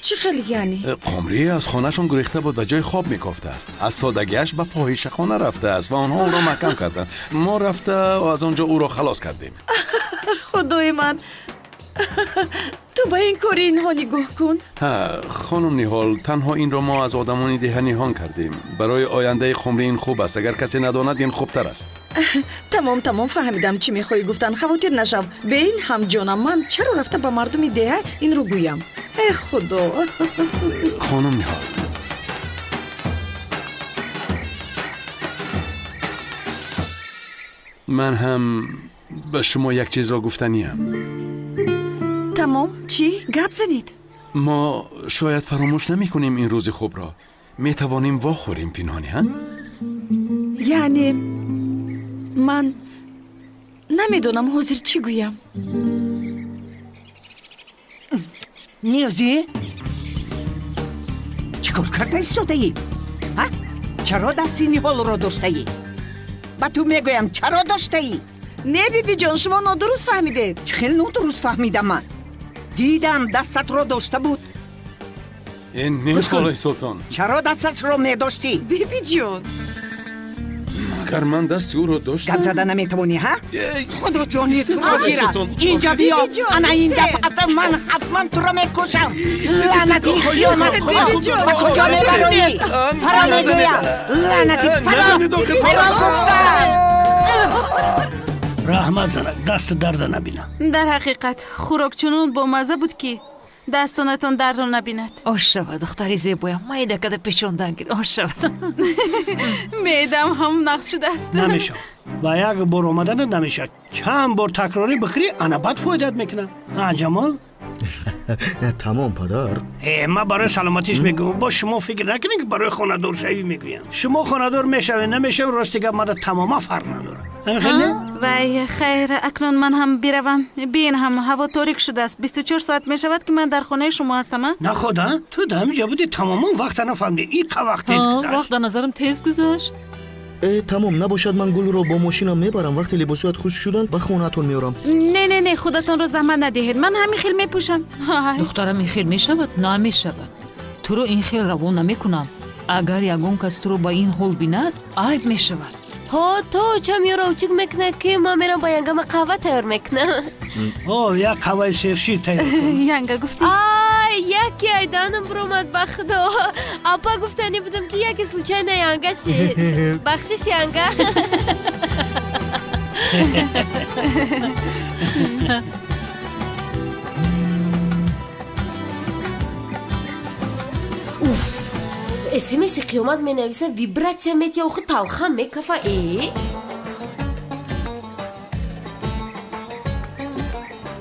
چی خیلی یعنی؟ قمری از خانهشون گریخته بود و جای خواب میکافته است. از سادگیش به فاحشه خانه رفته است و آنها او را محکم کردند. ما رفته و از آنجا او را خلاص کردیم. خدای من، تو با این کاری اینها نگاه کن. خانم نیهال، تنها این را ما از آدمان ده نهان کردیم. برای آینده قمری این خوب است. اگر کسی نداند این خوبتر است. تمام فهمیدم چی میخوای گفتن. خواطر نشو. به این هم جانم، من چرا رفته با مردم ده این رو گویم؟ ای خدا. خانم نیهال، من هم به شما یک چیز را گفتنیم. تمام چی؟ گپ زنید. ما شاید فراموش نمی کنیم این روز خوب را. می توانیم واخوریم پنهانی ها؟ یعنی من نمیدونم حاضر چی گویم. نیازی؟ چیکار کرده ایستاده ای؟ چرا دستی نیهال را داشته ای؟ با تو میگویم چرا داشته ای؟ نه بیبی جان، شما نادرست فهمیدید. خیلی نادرست فهمیدم. من دیدم دستت را داشته بود. این نیست خالای سلطان. چرا دستش را میداشتی؟ بیبی جان، اگر من دست او را داشتم. گپ زده نمیتوانی ها؟ خدا جانی تو را گیره. اینجا بیا. انا این دفعه من حتما تو را میکشم. لعنتی خیانت خدا. کجا میبروی؟ فرا میگویم. لعنتی فرا گفتم. رحمت زنک، دست درد نبینم. در حقیقت خوراک چنون با مزه بود که دستانتان درد را نبیند. آش شود دختری زیبایم، مایده کده پیشوندن گیر. آش شود. میدم هم نقص شده است. نمیشه و یک بار آمدن نمیشه. چند بار تکراری بخری انا بد فایدت میکنم. جمال تمام پدر. من برای سلامتیش میگم. با شما فکر نکنید که برای خانه‌دار شوی میگویم. شما خانه‌دار میشوی نمیشه راستی که ماده تماما فرق نداره. وای خیر، اکنون من هم بروم. بین هم هوا تاریک شده است. 24 ساعت میشود که من در خانه شما هستم. نه خدا، تو در همینجا بودی تماما وقت نفهمیدی. این که وقت تیز گذشت. وقت در نظرم تیز گذشت. تمام نباشد من گل رو با ماشینم میبرم. وقتی لباسات خشک شدن به خونه‌تون میارم. نه خودتون رو زحمت ندهید. من همین خیل میپوشم. دخترم این خیل میشود؟ نه میشود. تو رو این خیل روان نمیکنم. اگر یگون کس تو رو با این حال بیند عیب میشود. تو چه میروچک میکنه که ما میرم با ینگم قهوه تیار میکنه. یک قهوه سرشی تیار ینگه گفتی؟ یکی ایدانم برومد به خدا. اپا گفتنی بودم که یکی سلوچه نیانگه شید. بخشش یانگه. اوف اسمسی قیامت می نویسه ویبراتیا میتیا خود تلخم میکفه ای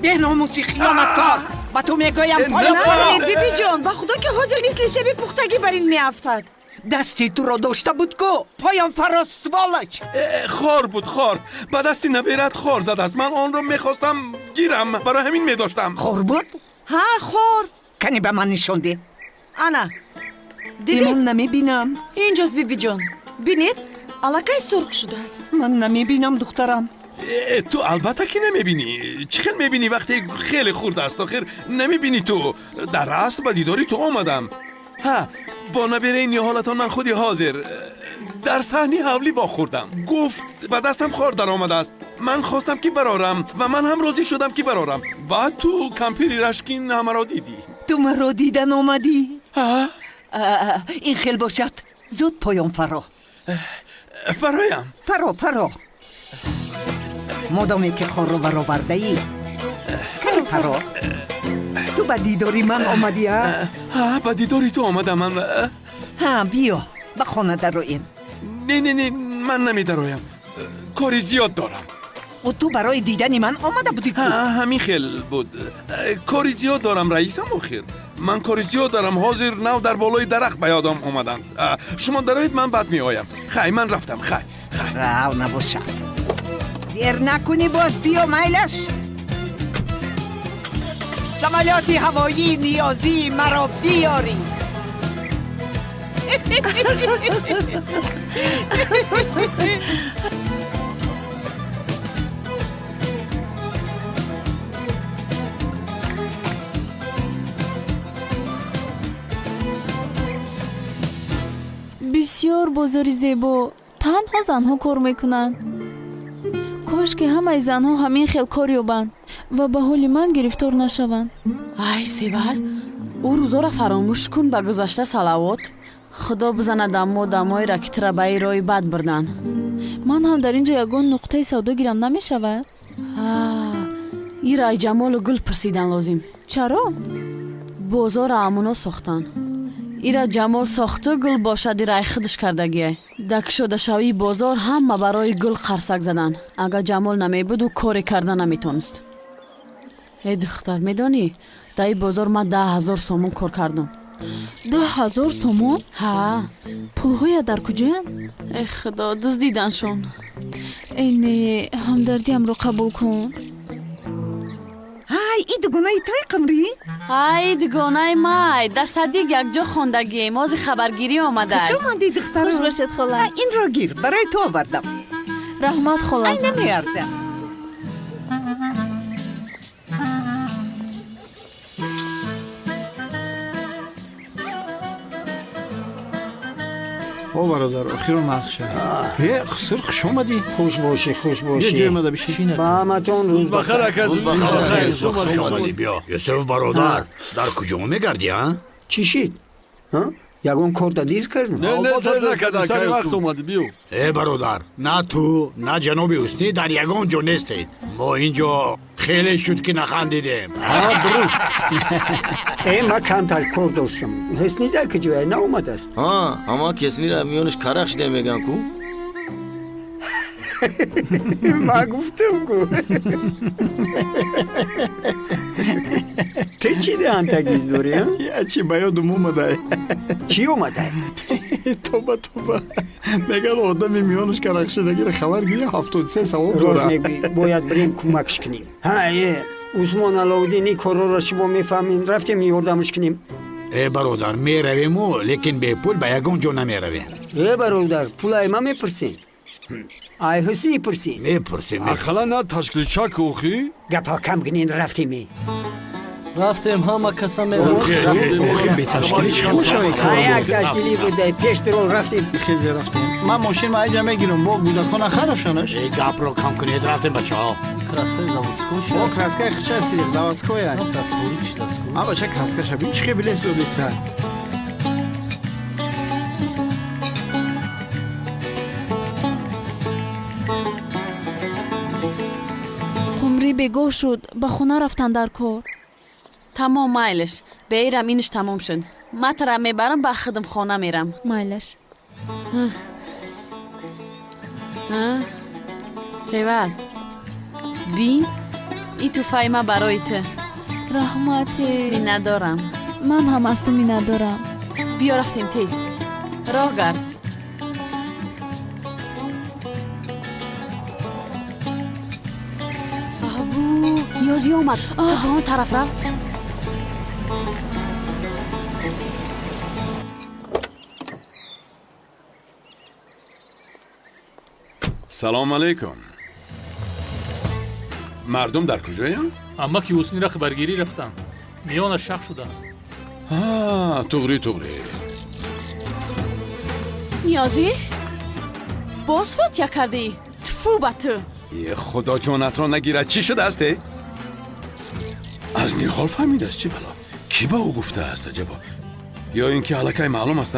ده ناموسی خیانت کار با تو میگویم پایان نفرمید بیبی جان با خدا که حاضر نیست لیسبی پختگی بر این میافتد. دستی تو را داشته بود کو پایان فراز سوالش خار بود خار با دستی نبیرد خار زد است من آن رو میخواستم گیرم برای همین میداشتم خار بود؟ ها خار کنی به من نشون ده انا دیدی؟ من نمیبینم اینجاست بیبی جان بینید؟ علاقه سرخ شده است. من نمیبینم دخترم. تو البته که نمیبینی چخیل میبینی وقتی خیلی خورد است آخر نمیبینی تو در اصل با دیداری تو آمدم ها با نبیره این حالتان من خودی حاضر در صحنی حولی با خوردم گفت با دستم خار در آمده است من خواستم که برارم و من هم راضی شدم که برارم بعد تو کمپیری رشکین همه را دیدی تو مرا دیدن آمدی؟ ها؟ این خیل باشد زود پایان فرایم فرا مادامی که خار رو برآورده ای فرا تو با دیداری من آمدی ها با دیداری تو آمدم من ها بیا به خانه درویم نه من نمی درویم کاری زیاد دارم و تو برای دیدن من آمده بودی کو؟ همین خیل بود کاری زیاد دارم رئیسم آخر من کاری زیاد دارم حاضر نو در بالای درخت به یادم آمدند شما دروید من بعد می آیم خی من رفتم خی راو نباشد دیر نکنی باز بیا میلش سمالیات هوایی نیازی مرا بیاری بسیار بزرگ زیبا تنها زنها کار میکنند. کاش که همه زنها همین خیل کار یابند و به حال من گرفتار نشوند. ای سیبل او روزا را فراموش کن به گذشته صلوات. خدا بزنه دمای را که تربایی رای بد بردن. من هم در اینجا یگان نقطه سودا گیرم نمی شود؟ ای رای جمال و گل پرسیدن لازم. چرا؟ بازار امونا ساختن. ایرا جمال ساخته گل باشد رای خودش کردگیه. دک شده شوی بازار هم برای گل قرصک زدن. اگه جمال نمی بود و کاری کردن نمیتونست. ای دختر میدانی در این بازار من 10,000 سومون کار کردم. 10,000 سومون؟ ها. پولهای در کجاست؟ ای خدا دزدیدنشون. اینه همدردیم رو قبول کن. های ای دگانه توی قمری؟ های دگانه مای دست دیگ یک جا خوندگی مازی خبرگیری آمده. خوش آمدی دخترم. خوش باشد خاله. این را گیر برای تو آوردم. رحمت خاله. ای نمیارزم. او برادر اخیرا نقشه خسر خوش آمدی خوش باشی یه جای مده بشین با همتون روز بخیر بخیر خوش آمدی بیا یوسف برادر در کجا میگردی ها چی شید یگون کار دیر کردن نه دیر نکرد سر وقت اومدی بیو ای برادر نه تو نه جناب حسنی در یگان جا نیستید ما اینجا خیلی شد که نخندیدیم درست ای ما کمتر کار داشتم حسنی در کجا نه اومده است اما کسنی را میونش کرخ شده میگن کو ما گفتم کو تو چی ده انتگیز داری یه چی بیادم اومده چی اومده توبه میگن آدمی میانش کرخ شدگی را خبر گیری 73 ثواب داره راست میگی باید بریم کمکش کنیم عثمان علاودینی کارا را شما میفهمین رفتیم یاردمش کنیم ای برادر میرویم و لیکن به پول به یگان جا نمیرویم ای برادر پول ای ما میپرسین ای حسنی پرسین میپرسیم اخلا نه تشکیل چک اوخی گپا کم گنین رفتیمی рафтем ҳама каса як ташкилӣ буде пештирол рафтем خیلی رفتیم من ماشین ما اینجا میگیرم با کودکان خراشانش гапро кам кунед рафтем бачаҳо краскаи заводскош о краскаи хича сидих заводскоя а бача краска шаби чӣ билес додиста қумрӣ бегоҳ шуд ба хона рафтан дар кор. тамом майлаш беирам иниш тамом шуд матара мебарам ба хидмхона мерам майлаш севар бин и туфаи ма барои ту раҳмате миннатдорам ман ҳам аз ту миннатдорам биё рафтем тез роҳ гард ниёзӣ омад ту ба он тараф рав салом алейкум мардум дар куҷоянд амаки ҳусниро хабаргирӣ рафтанд миёнаш шах шудааст туғри туғри ниёзӣ боз фотия кардӣ туфу ба ту худо ҷонатро нагирад чӣ шудааст аз ниҳол фаҳмидааст чӣ бало кӣ ба ӯ гуфтааст аҷабо ё ин ки аллакай маълум аст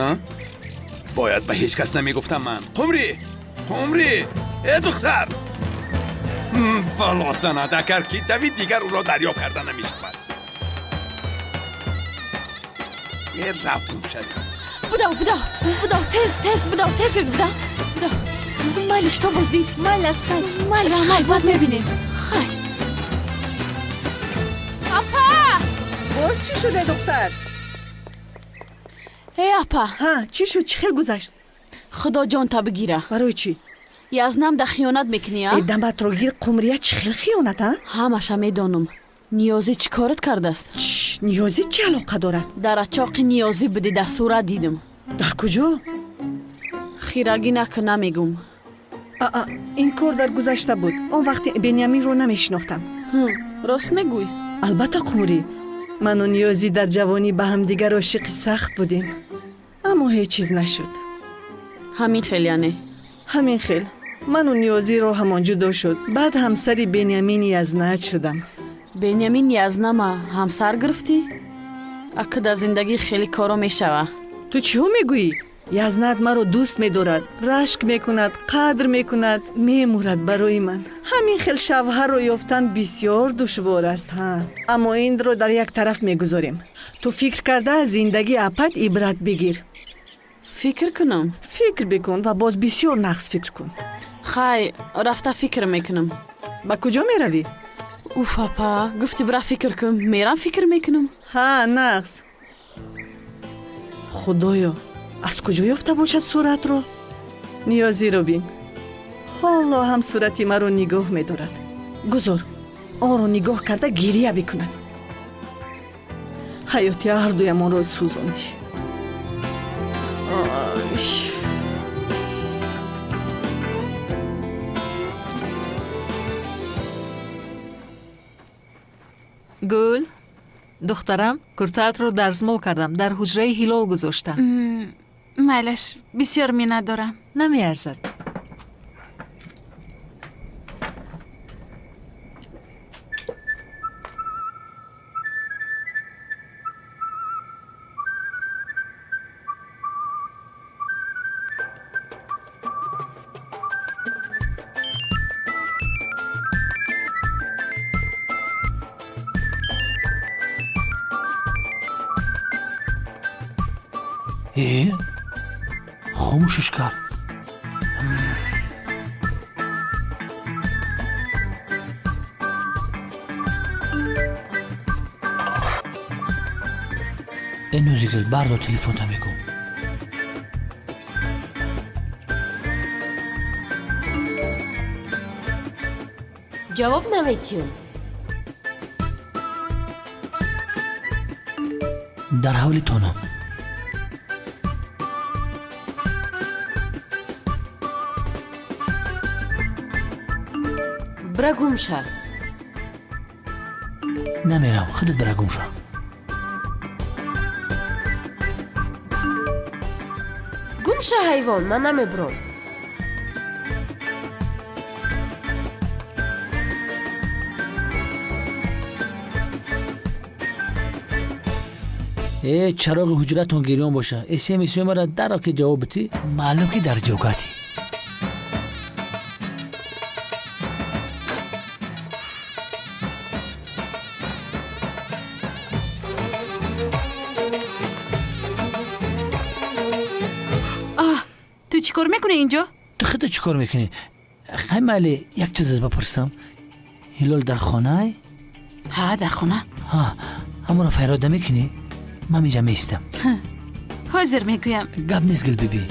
бояд ба ҳеҷ кас намегуфтам ман қумрӣ духтар вало занад агар ки давид дигар ӯро дарё карда намешавад будав тез будав майлиш то боздид майлаш хай баъд мебинем хай апа боз чӣ шуде духтар апа чӣ шуд чӣ хел гузашт худо ҷон та бигира барои чӣ язнам да хиёнат мекунӣ даматро гир қумрия чӣ хел хиёнат ҳамаша медонам ниёзӣ чӣ корат кардааст ниёзӣ чӣ алоқа дорад дар ачоқи ниёзӣ будида сурат дидим дар куҷо хирагӣ накун намегум ин кор дар гузашта буд он вақти беняминро намешинохтам рост мегӯй албатта қумрӣ ману ниёзӣ дар ҷавонӣ ба ҳамдигар ошиқи сахт будем аммо ҳеҷ чиз нашуд ҳамин хел яъне ҳамин хел ману ниёзиро ҳамон ҷудо шуд баъд ҳамсари бенямини язнат шудам бенямин язнама ҳамсар гирифтӣ акуда зиндагӣ хеле коро мешава ту чиҳо мегӯӣ язнат маро дӯст медорад рашк мекунад қадр мекунад мемурад барои ман ҳамин хел шавҳарро ёфтан бисёр душвор аст аммо инро дар як тараф мегузорем ту фикр карда аз зиндагии апат ибрат бигир фикр кунам фикр бикун ва боз бисёр нағз фикр кун хай рафта фикр мекунам ба куҷо меравӣ уф апа гуфти бира фикр кун мерам фикр мекунам нағз худоё аз куҷо ёфта бошад суратро ниёзиро бин ҳоло ҳам сурати маро нигоҳ медорад гузор онро нигоҳ карда гирия бикунад ҳаёти ҳардуямонро сӯзондӣ гул духтарам куртаатро дарзмо кардам дар ҳуҷраи ҳилол гузоштам майлаш бисёр миннатдорам намеарзад хомӯшиш кард нӯзигил бардо телефонта мегӯ ҷавоб наметиём дар ҳавли тонам бира гум шав نمیرم خودت برای گم شو. گم شو حیوان، من نمیبرم. چراغ حجرتون گریان باشه. SMS مرا درا که جواب بدی معلوم که در جوگاتی. تو چی کار میکنی اینجا؟ تو خودت چی کار میکنی؟ خیلی علی یک چیز از بپرسم. هلال در خانه؟ ها در خانه. ها همون فیراده میکنی؟ من میجا میستم. حاضر میگویم. گپ نیست گل بیبی.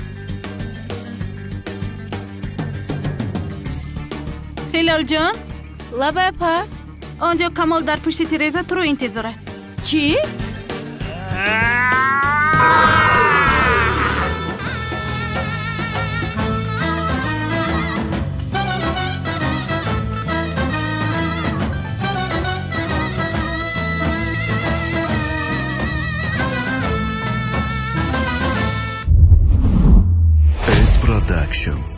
هلال جان. لبه پا. آنجا کمال در پشت تیرزه تو رو انتظار است. چی؟ Production